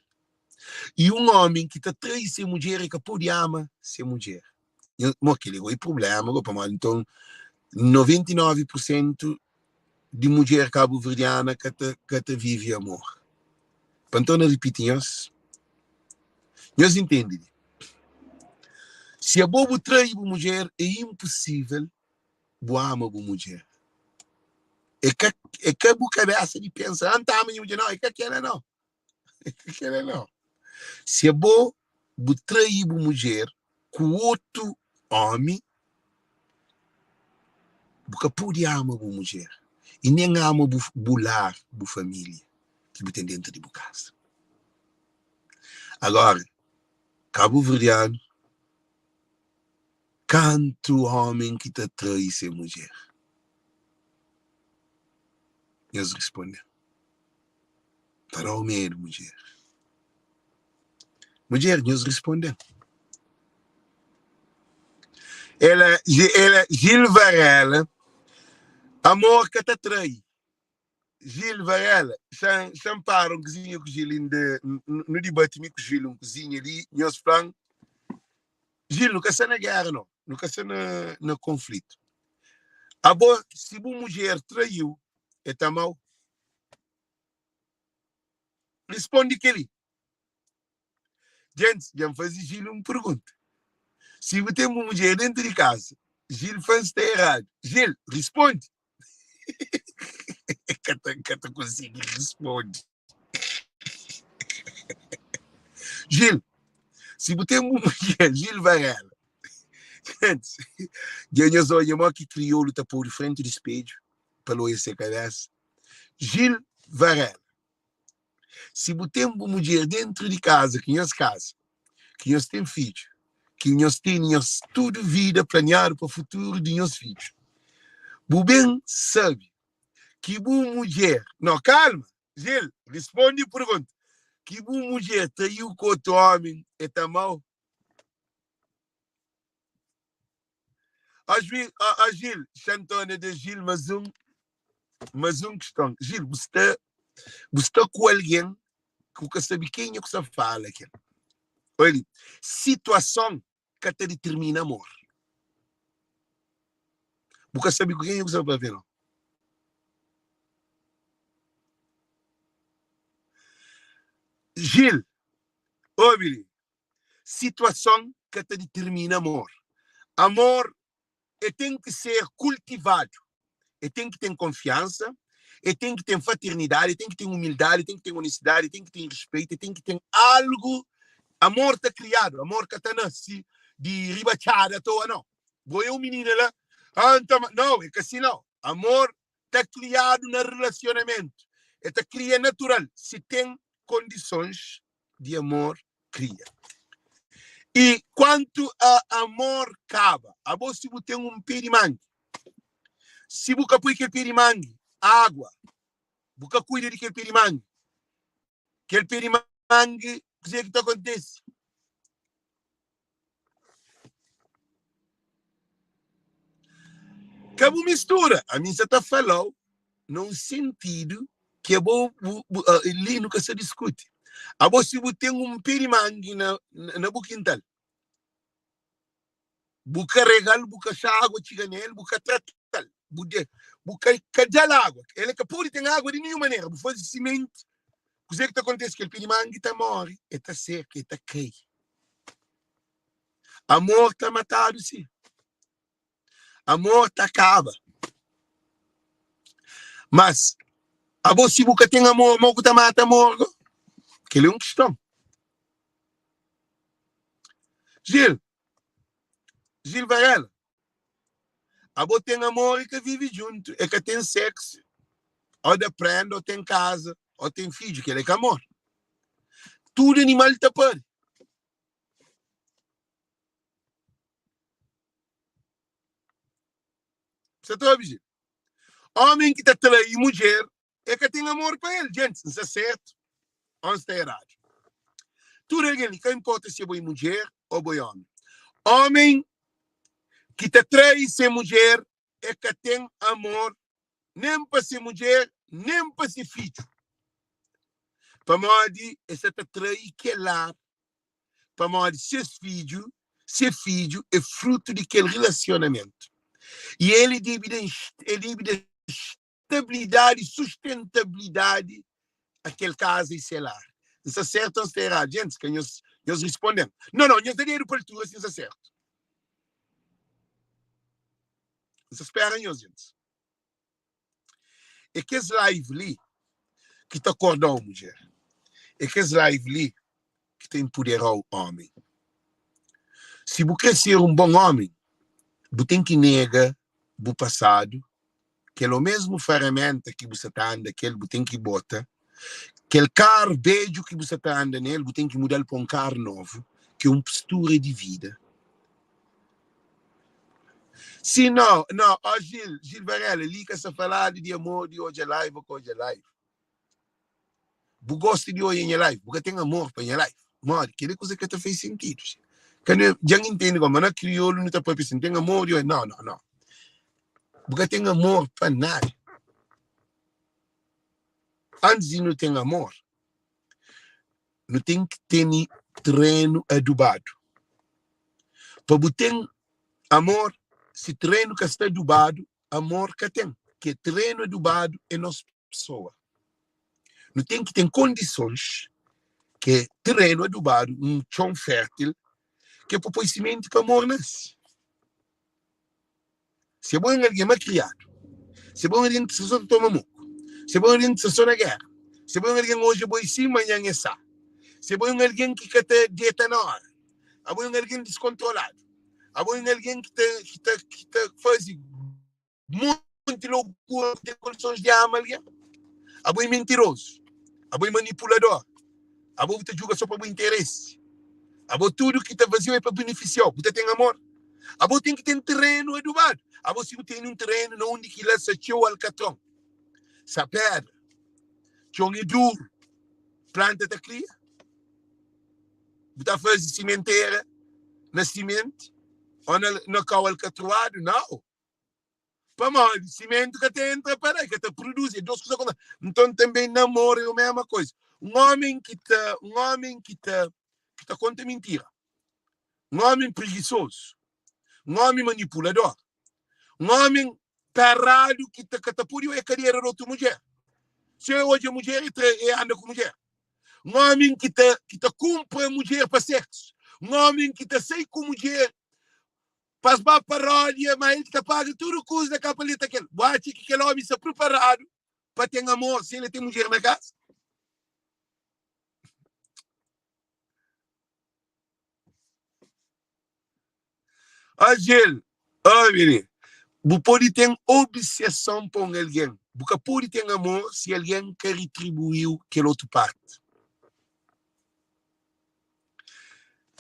E um homem que está traindo ser mulher e que pode amar ser mulher. Mas aquele é o problema. Então, 99% de mulher cabo-verdiana que te vive amor. Então, não repetimos. Nós entendemos. Se a bobo trai a mulher, é impossível boa ama a mulher. É que a cabeça de pensar, não está a minha mulher, não, é que ela não. É que ela não. Se a bobo trai a mulher com outro homem, porque pode amar a mulher. E nem ama bular a família que tem dentro de casa. Agora, cabo-verdiano, canto homem que te trai ser mulher. Eles respondem. Para o medo, mulher. Mulher, eles respondem. ela, Gil Varela, amor que te trai. Gil Varela, champaram um cozinho com Gil no debate com Gil, um cozinho ali, nós falamos, Gil, nunca se na guerra, não. Nunca se no conflito. Agora, se uma mulher traiu, é tá mal. Responde que ele. Gente, já me faz Gil uma pergunta. Se você tem uma mulher dentro de casa, Gil faz está errado. Gil, responde. Cata consigo responde. Gil, se você tem uma mulher, Gil Varela, gente, já só eu que criou luta por frente do espelho, pelo esse cabeça. Gil Varela, se você tem uma mulher dentro de casa, que nós casa, que nós temos filhos, que nós temos tudo vida planeada para o futuro de nossos filhos. Você bem sabe que uma mulher, não, calma, Gil, responde a pergunta, que uma mulher traiu com outro homem, é tá mal? A Gil, Chantona de Gil, mas um questão. Gil, você está com alguém que você sabe quem é que você fala aqui. Olha, situação que te determina amor. Você sabe com quem é que você vai ver, não? Gil, ouve, situação que te determina amor. Amor tem que ser cultivado. Tem que ter confiança, tem que ter fraternidade, tem que ter humildade, tem que ter honestidade, tem que ter respeito, tem que ter algo. Amor está criado, amor que está nascido de ribachada à toa, não. Vou eu, menina lá, não, é que assim não. Amor está criado no relacionamento. Está criado natural. Se tem condições de amor, cria. E quanto a amor acaba, a você se você tem um pirimangue, se você põe aquele pirimangue, água, você cuida daquele pirimangue, aquele pirimangue, o que acontece? Cabo mistura. A mim está falando num sentido que é bom, ali nunca se discute. A você tem um pirimangue na quintal. Buca regalo, buca água, chiganel, buca tratal. Buca cadal água. Ele que pode ter água de nenhuma maneira. Buca fazer cimento. O que acontece? Que o pirimangue está morre, está seco, está cai. Amor está matado, sim. Amor está acaba. Mas a você buca tem amor, amor que está mata amor. Que é uma questão. Gil Varela, a você tem amor e que vive junto, é que tem sexo, ou aprende, ou tem casa, ou tem filho, que ele é que amor. Tudo animal está pode. Você está ouvindo? Homem que está traindo mulher, é que tem amor para ele, gente, não está certo, ou está errado. Tudo é que importa se é boa mulher ou boa homem. Homem que te trai ser mulher é que tem amor nem para ser mulher, nem para ser filho. Para modo essa te trai que lá, para modo ser filho é fruto daquele relacionamento. E ele deve estabilidade, sustentabilidade aquele caso e sei lá. Isso é certo ou está errado? Gente, que nós respondemos. Não, nós temos para tudo, isso é certo. Isso espera, gente. É que esse live ali que te acordou, mulher. É que esse live ali que te empoderou o homem. Se você quer ser um bom homem, você tem que negar o passado, que é a mesma ferramenta que você está andando, que você tem que botar, aquele carro beijo que você está andando nele, você tem que mudar para um carro novo, que é uma postura de vida. Se não, Gil Varela, liga-se a falar de amor de hoje é live ou hoje é live. Você gosta de hoje em live, porque tem amor para em live. Mano, aquela coisa que te fez sentido. já entende como na crioulo não tá para pensar, tem amor, não. Porque tem amor para nada. Antes de não ter amor, não tem que ter treino adubado. Para ter amor, se treino que está adubado, amor que tem. Que treino adubado é nossa pessoa. Não tem que ter condições que treino adubado, um chão fértil, que é para pôr semente para amor nasce. Se é bom alguém mais criado, se é bom alguém que se toma muco, se é bom alguém que se na guerra, se é bom alguém hoje é bom em cima, amanhã é sá. Se é bom alguém que te dieta na hora, é bom alguém descontrolado, é bom alguém que te faz muito loucura, tem condições de amar alguém, é bom mentiroso, é bom manipulador, é bom te julga só para o interesse, é bom tudo que te fazia é para beneficiar, você tem amor. A você tem que ter terreno adubado. A você tem um terreno onde que lá se chão alcatrão. Sa pedra. Chão é duro. Planta te cria. Você faz cimenteira na cimento. Ou na cau alcatroado. Não. Para mais, cimento que te entra para aí, que te produz. Então também namoro é a mesma coisa. Um homem que te conta mentira. Um homem preguiçoso. Um homem manipulador. Um homem parado que te catapulta a carreira de outra mulher. Se hoje a mulher anda com mulher. Um homem que te cumpre a mulher para sexo. Um homem que te sai com mulher faz uma paródia, mas ele te paga tudo o custo da capalita aquele. Acha que aquele homem está preparado para ter amor se ele tem mulher na casa? Gil, menino. Você pode ter obsessão por alguém. Você pode ter amor se alguém quer retribuir aquela outra parte.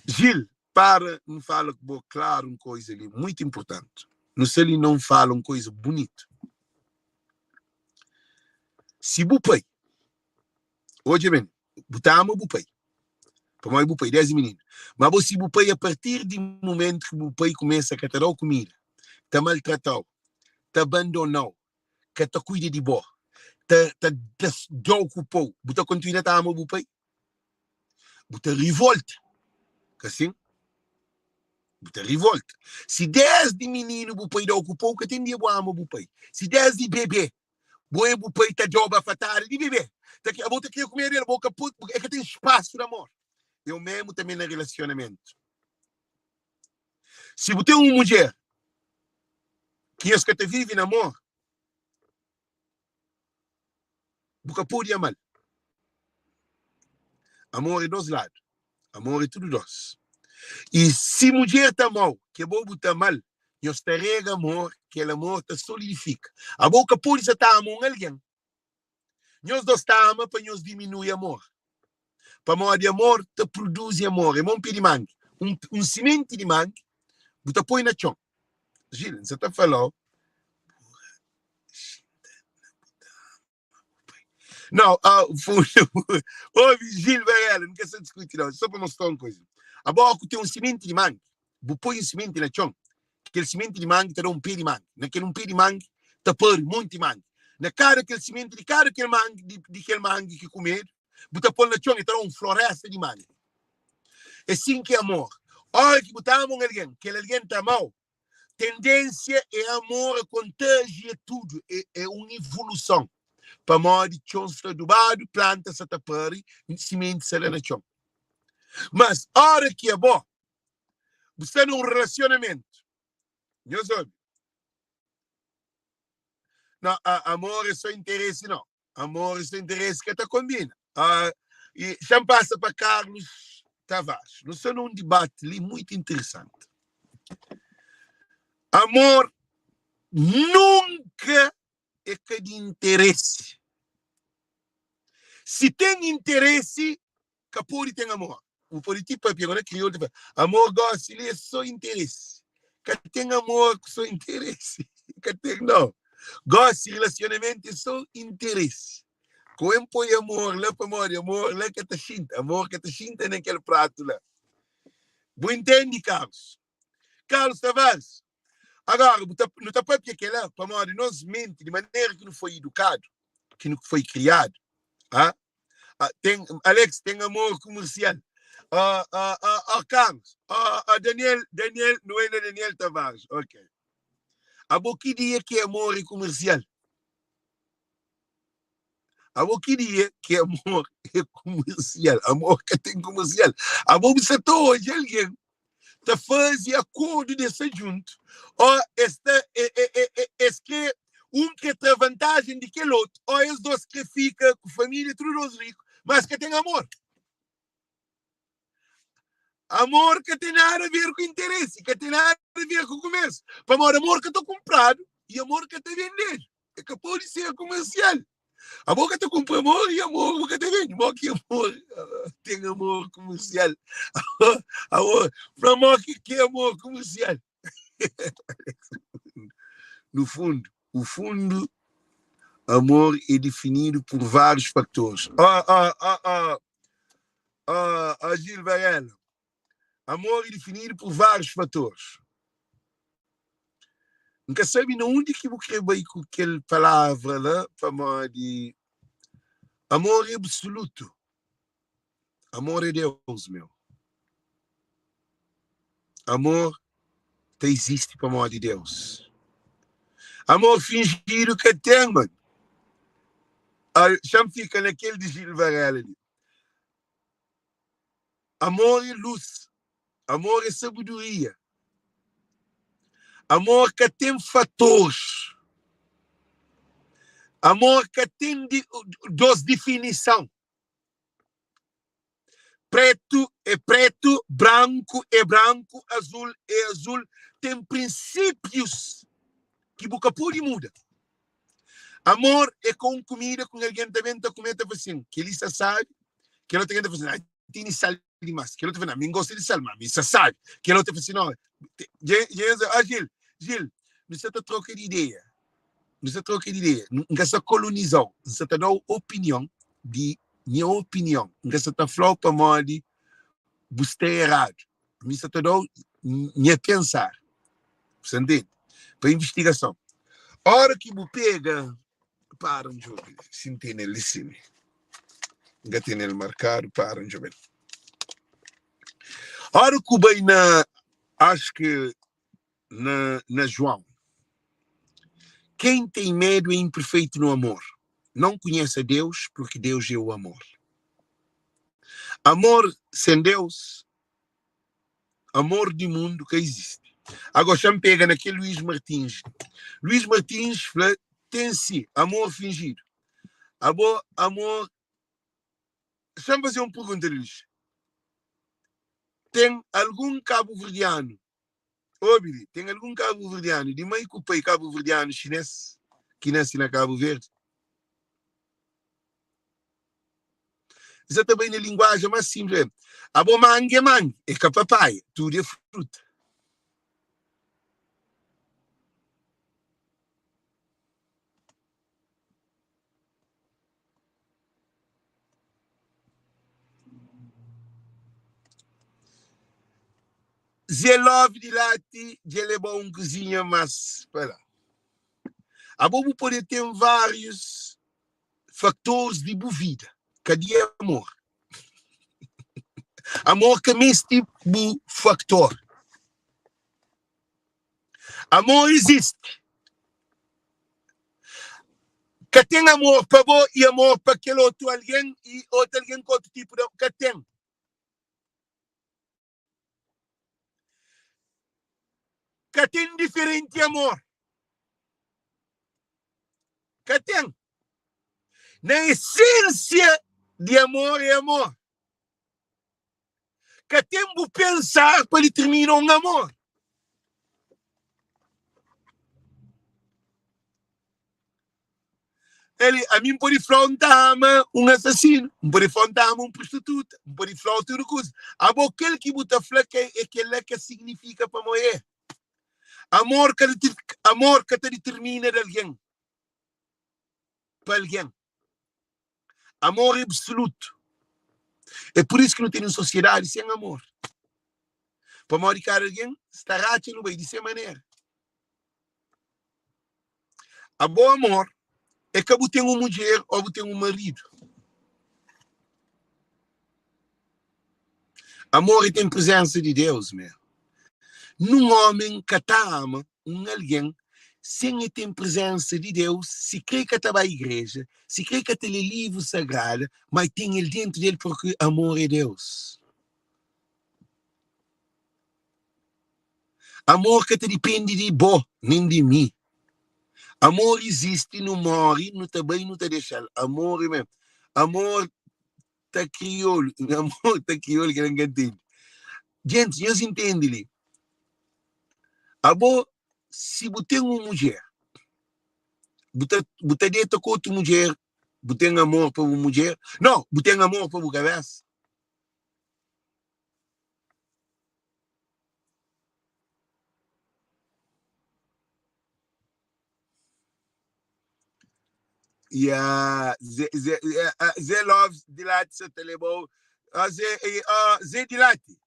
Gil, para não falar claro uma coisa ali muito importante. Não sei ele não fala uma coisa bonita. Se o pai, hoje bem, você ama o pai. Para mais o pai, 10 meninos. Mas se o pai, a partir do momento que o pai começa a catar a comida, te maltratou, te abandonou, que te cuida de boa, te desocupou, você continua a amar o pai? Você revolta. Assim? Você revolta. Se desde menino o pai ocupou, que tem dia ama o pai. Se desde bebê, o pai está joga fatar de bebê. A boca quer comer ele, a boca é que tem espaço de amor. Eu mesmo também no relacionamento. Se você tem uma mulher que é que te vive no amor, você pode amar. Amor é dos lados. Amor é tudo dois. E se mulher está mal, que bobo está mal, nós terrega amor, que o amor te solidifica. A boca pode estar amando alguém. Nós dois está amando para nós diminuir amor. Para amor de amor, te produz amor. É um pé de mangue. Um semente de mangue, você põe na chão. Gil, você está falando? Não, Gil, não quer se discutir, não. Só para mostrar uma coisa. A boca tem um semente de mangue. Você põe um semente na chão. Aquele semente de mangue te dá um pé de mangue. Naquele um pé de mangue, te põe muito de mangue. Na cara daquele semente, de cara daquele mangue, de aquele mangue que comer, você põe na chão e te dá uma floresta de mangue. É assim que é amor. Olha que você ama alguém, que alguém está mal. Tendência é amor, contagia tudo. É uma evolução. Para modo de chão está adubado, planta se tapare, semente se na chão. Mas, hora que é bom, você num relacionamento, não sabe? Não, amor é só interesse, não. Amor é só interesse que te combina. E já passa para Carlos Tavares. Nós estamos num debate ali muito interessante. Amor nunca é que de interesse. Se tem interesse, que pode ter amor. O político é criou amor gosta, ele é só interesse. Que tem amor com só interesse. Que tem, não. Gosto de relacionamento é só interesse. Quando põe amor, lá para amor, lá que te xinta. Amor que te xinta naquele prato lá. Você entende, Carlos? Carlos Tavares. Agora, não está para que lá, para nós, nós mente de maneira que não foi educado, que não foi criado. Ah? Alex, tem amor comercial. Carlos, Daniel, não é Daniel Tavares. Ok. A que dia que é amor comercial? A que dia que é amor é comercial? Amor que tem comercial. A você hoje alguém está fazendo acordo desse junto. Ou que que tem vantagem de que outro. Ou os dois que ficam com família, todos ricos, mas que tem amor. Amor que tem nada a ver com interesse, que tem nada a ver com comércio. Para amor que estou comprado e amor que estou vendendo. É que pode ser comercial. Amor que estou comprando amor e amor que estou vendendo. Amor que amor tem amor comercial. Amor, para amor que é amor comercial. No fundo, o fundo, amor é definido por vários fatores. Gil Varela. Amor é definido por vários fatores. Nunca sabe onde que eu quero ir com aquela palavra lá, para de amor é absoluto. Amor é Deus, meu. Amor existe para amor de Deus. Amor fingido que tem, mano. Já fica naquele de Gil Varela ali. Amor é luz. Amor é sabedoria. Amor que tem fatores. Amor que tem duas definições. Preto é preto, branco é branco, azul é azul. Tem princípios que boca pode muda. Amor é com comida, com alguém também está comendo assim, que ele sabe, que ele tem que fazer assim, tem sal demais, que ele está fazendo, mim gosta de sal, mas você sabe, que ele está fazendo, não, Gil, você está trocando de ideia, você troca de ideia, não está colonizando, você está dando opinião, de minha opinião, você está falando para mim de você é errado, você está dando minha pensar, você entende? Para investigação. A hora que você pega, para um jogo, se entende ele, sim. Ainda tem ele marcado, para um jogo. A hora que vai acho que na João, quem tem medo é imperfeito no amor. Não conhece a Deus, porque Deus é o amor. Amor sem Deus, amor de mundo que existe. Agora, já me pega naquele Luís Martins. Luís Martins tem sim amor fingido. Amor. Deixa-me fazer uma pergunta, Luís. Tem algum cabo-verdiano, tem algum cabo-verdiano de meio que o pai cabo-verdiano chinês que nasce na Cabo Verde? Isso também na linguagem mais simples. Abo mangue é mangue, é capapai, tudo é fruta. Je love de lati, je le bom cozinha, mas espera. Abo pode ter vários fatores de boa vida. Cadê amor? Amor que é esse tipo de factor. Amor existe. Que tem amor para você e amor para aquele outro alguém e outro alguém com outro tipo de... Que tem. Que tem diferente amor. Que tem. Na essência de amor é amor. Que tem que pensar para ele terminar um amor. Ele, a mim pode frontar um assassino, pode frontar uma prostituta, pode frontar tudo coisa. Aquele que bota fleca é aquele que significa para morrer. Amor que te determina de alguém. Para alguém. Amor é absoluto. É por isso que não tem uma sociedade sem amor. Para morrer cara alguém, está racha no meio dessa maneira. A bom amor é que você tem uma mulher ou você tem um marido. Amor tem presença de Deus, meu. Num homem que ama alguém, sem ter presença de Deus, se crê que está na igreja, se crê que está no livro sagrado, mas tem ele dentro dele porque amor é Deus. Amor que te depende de bom, nem de mim. Amor existe, não morre, não também não te deixa. Amor é mesmo. Amor tá crioulo. Amor tá crioulo que ninguém entende. Gente, eu entendo ali. Amor, se você tem uma mulher, você deita com outra mulher, você tem amor para uma mulher. Não, você tem amor para uma cabeça. Ze loves dilate se telebou. Ze dilate.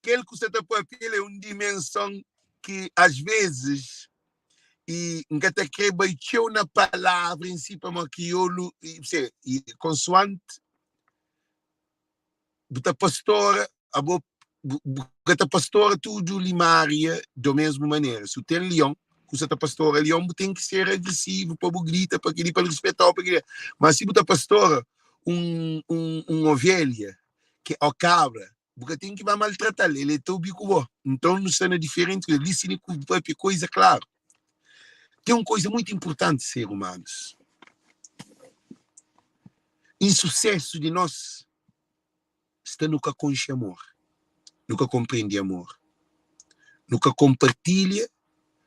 Aquele que você está papel é uma dimensão que às vezes e ngata que baitou na palavra em si para maquiolo e consoante buta pastora buta pastora tudo limaria da mesma maneira. Se tem leão que você está pastora, leão tem que ser agressivo para grita para que para respeitar para que mas se buta pastora ovelha que é o cabra porque tem que vai maltratar ele é tão bico bom. Então não sendo diferente ele ensina coisa claro. Tem uma coisa muito importante, ser humanos. Em sucesso de nós está nunca conche amor, nunca compreende amor, nunca compartilha,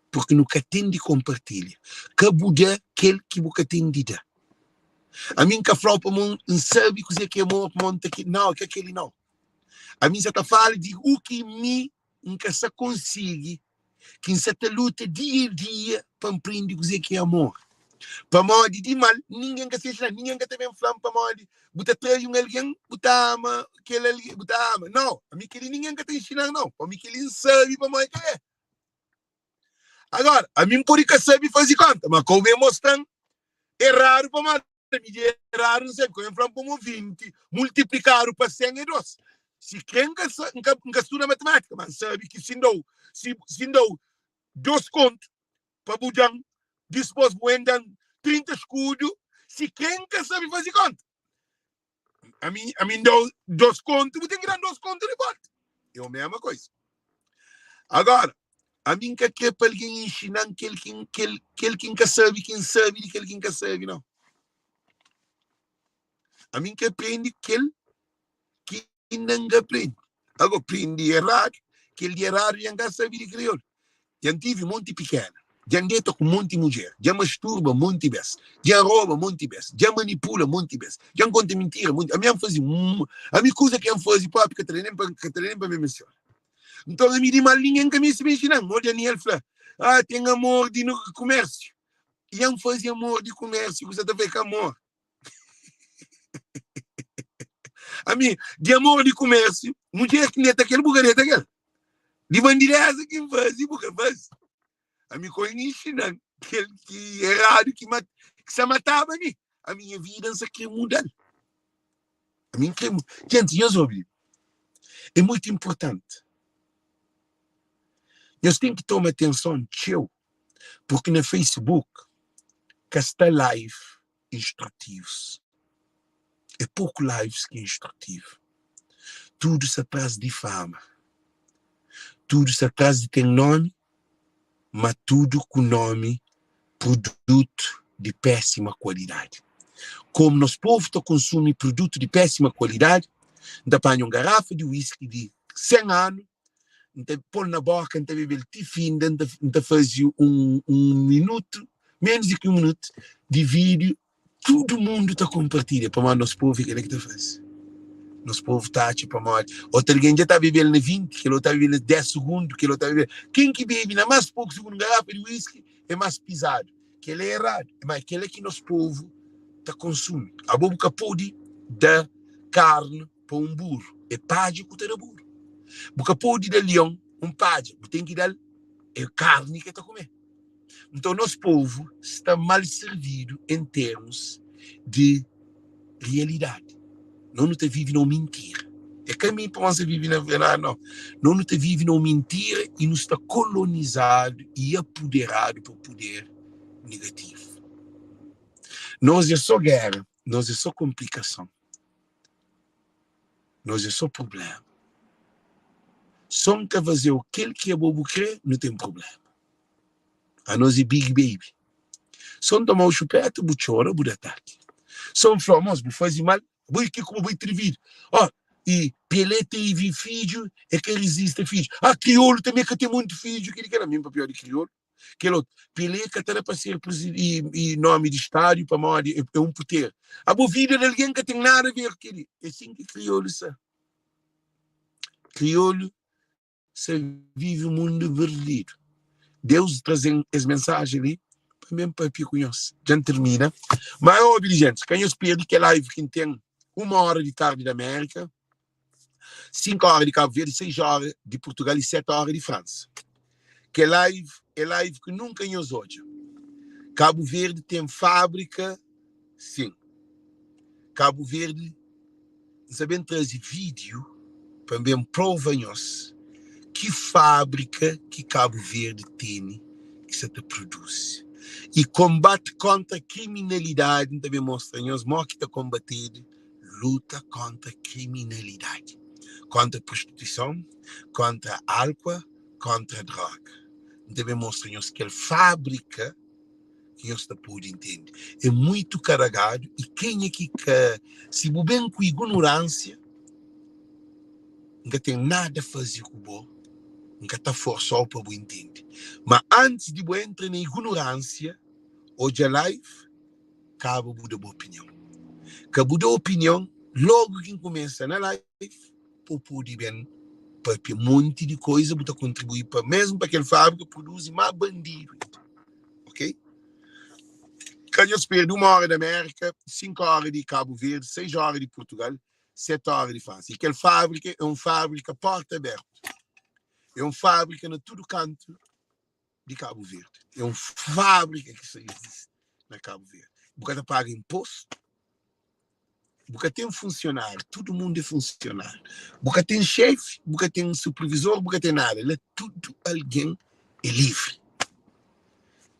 porque nunca tem de compartilha. Que Buda aquele que nunca tem de dar. A mim que fala para mim, não sabe o que é amor, não, que aquele não. A mim já está falando de o que me nunca se consegue, que se luta dia a dia para aprender o que é amor. Para morrer de mal, ninguém que seja, ninguém que também fala para morrer. Buta traz alguém, buta ama, aquele ali, buta ama. Não, a mim que ninguém que tem ensinando não. A mim que ele sabe para morrer que é. Agora, a mim por que sabe fazer conta, mas como eu mostrando, é raro para morrer. É raro, não sei, como eu falo para 20, multiplicar para 100 e 2. Se quem que estuda matemática, mas sabe que se dou 2 contos para bujang, dispôs buendan 30 escudos, se quem que sabe fazer conta. A mim dou 2 contos, eu tenho que dar 2 contos de volta. É a mesma coisa. Agora, a mim que é para alguém ensinar aquele que sabe, quem sabe de aquele que sabe, não. A mim que aprende aquele que não aprende. Agora, aprende errado, que ele errado e não sabe de crioulo. Já tive muito pequeno. Já andeta com monte de mulher, já masturba monte vezes, já rouba monte vezes, já manipula monte vezes, já conta mentira monte. A minha fazia, a minha coisa que eu fazia para que treinei para me mencionar. Então a minha de mal ninguém que me se menciona, olha nem ele fala, tem amor de no comércio, e eu fazia amor de comércio, você tá vendo amor. A mim de amor de comércio, mulher que neta aquele bugareta aquele, de bandeira que fazia, porque faz. A mim conhece não. Que errado que se matava a mim. A minha vida não quer mudar. A minha quer mudar. Gente, eu ouvi. É muito importante. Nós temos que tomar atenção, tio, porque no Facebook que está live instrutivos. É pouco lives que é instrutivo. Tudo se atrás de fama. Tudo se atrás de ter nome, mas tudo com nome produto de péssima qualidade. Como nosso povo consome produto de péssima qualidade, ainda apanha uma garrafa de whisky de 100 anos, ainda põe na boca, ainda bebe de fim, ainda faz minuto, menos de que 1 minuto, de vídeo, todo mundo está compartilhando para o nosso povo, o que ele está fazendo. Nosso povo está tipo, outro alguém já está bebendo 20, que ele está bebendo 10 segundos, que ele está bebendo. Quem que bebe na mais pouco segundo garrafa de whisky é mais pisado. Que ele é errado, mas aquele é que nosso povo está consumindo. A boca pode dar carne para burro. É págico ter burro. Porque pode dar leão, pádio, tem que dar carne que está comer. Então, nosso povo está mal servido em termos de realidade. Não te vive não mentira. É que a mim pensa vive na verdade, não. Não te vive não mentira e não está colonizado e apoderado por poder negativo. Nós é só guerra, nós é só complicação. Nós é só problema. Só que fazer o que é bobo crer, não tem problema. A nós é big baby. Só tomar o chupete, bu chora, bu ataque. Só falar, bu fazer mal, bu que como bu intervir. Ó, e pelete e vi filho, é que resiste filho. Ah, crioulo também que tem muito filho, que ele quer a mim papel de crioulo. Que outro, pelete que está para ser e nome de estádio para mal é um poder. A boa vida de alguém que tem nada a ver com ele. É assim que crioulo se. Crioulo se vive o mundo verdadeiro. Deus trazendo as mensagens ali, também para que conhece. Já termina. Mas, óbvio, gente, quem eu espero que é live que tem 1 hora de tarde da América, 5 horas de Cabo Verde, 6 horas de Portugal e 7 horas de França. Que é live que nunca nos hoje. Cabo Verde tem fábrica, sim. Cabo Verde, sabendo trazer vídeo, também prova-nos que fábrica que Cabo Verde tem que se te produz. E combate contra a criminalidade também mostra-nos que está combatendo luta contra a criminalidade, contra a prostituição, contra a álcool, contra a droga. Também mostra-nos que a fábrica que nós podemos entender é muito carregado e quem é que se bem com ignorância não tem nada a fazer com o bom, não está forçado para entender. Mas antes de entrar na ignorância, hoje a live, cabe a boa opinião. Cabe a opinião, logo que começa na live, para poder bem, para um monte de coisa, para contribuir para mesmo para aquela fábrica produzir mais bandido. Ok? Canhos perde 1 hora da América, 5 horas de Cabo Verde, 6 horas de Portugal, 7 horas de França. E aquela fábrica é uma fábrica porta aberta. É uma fábrica em todo canto de Cabo Verde. É uma fábrica que se existe na Cabo Verde. Porque paga imposto, porque tem funcionário, todo mundo é funcionário. Porque tem chefe, porque tem supervisor, porque tem nada. Lá tudo alguém é livre.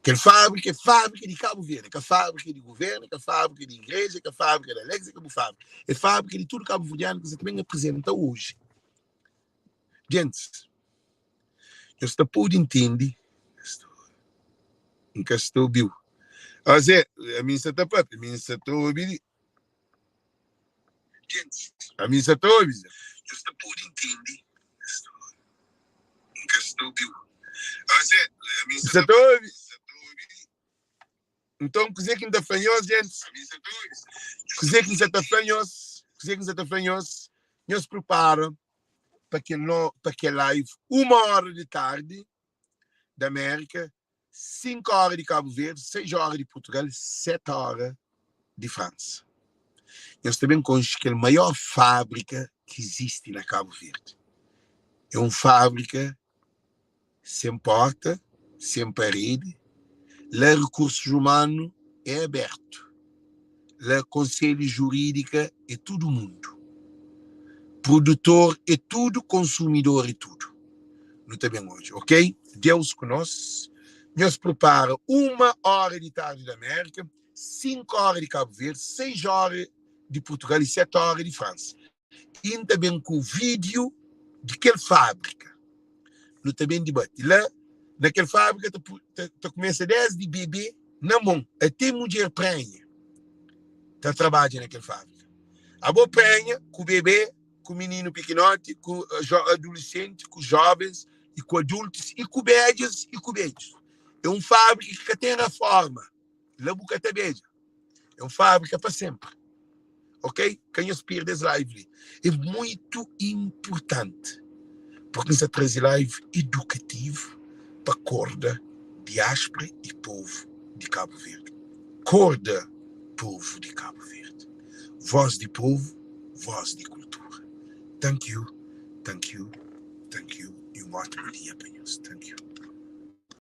Que fábrica é fábrica de Cabo Verde, que é fábrica de governo, que é fábrica de igreja, que é fábrica da Alexa, que é fábrica. É fábrica de tudo cabo-verdiano que você também apresenta hoje. Gente, eu estou por entender, em que estou viu. A mim está para, a mim está ouvindo. Gente, a mim está ouvindo. Eu estou por entender, em que estou viu. A mim está ouvindo. Então, que que ainda fanhos, gente? Que ainda fanhos, nos prepara para que live 1 hora de tarde da América, 5 horas de Cabo Verde, 6 horas de Portugal, 7 horas de França. Nós também conhecemos que é a maior fábrica que existe na Cabo Verde. É uma fábrica sem porta, sem parede. Lá recursos humanos é aberto. Lá conselho jurídico é todo mundo. Produtor é tudo, consumidor é tudo. Não tem bem hoje, ok? Deus conosco. Nos prepara 1 hora de tarde da América, 5 horas de Cabo Verde, 6 horas de Portugal e 7 horas de França. E também com o vídeo de aquela fábrica. Não tem bem debate. Lá, naquela fábrica, tu começa desde bebê, na mão, até mulher prenha. Tu trabalha naquela fábrica. A boa prenha, com o bebê, com o menino pequenote, com o adolescente, com os jovens, e com adultos, e com beijos, e com beijos. É uma fábrica que tem a forma. Lá boca até beija. É uma fábrica para sempre. Ok? Quem espera das lives é muito importante. Porque nós traz live educativo para a corda, diáspora e povo de Cabo Verde. Corda, povo de Cabo Verde. Voz de povo, voz de cultura. Thank you, thank you, Thank you e um ótimo dia, Penhos. Thank you.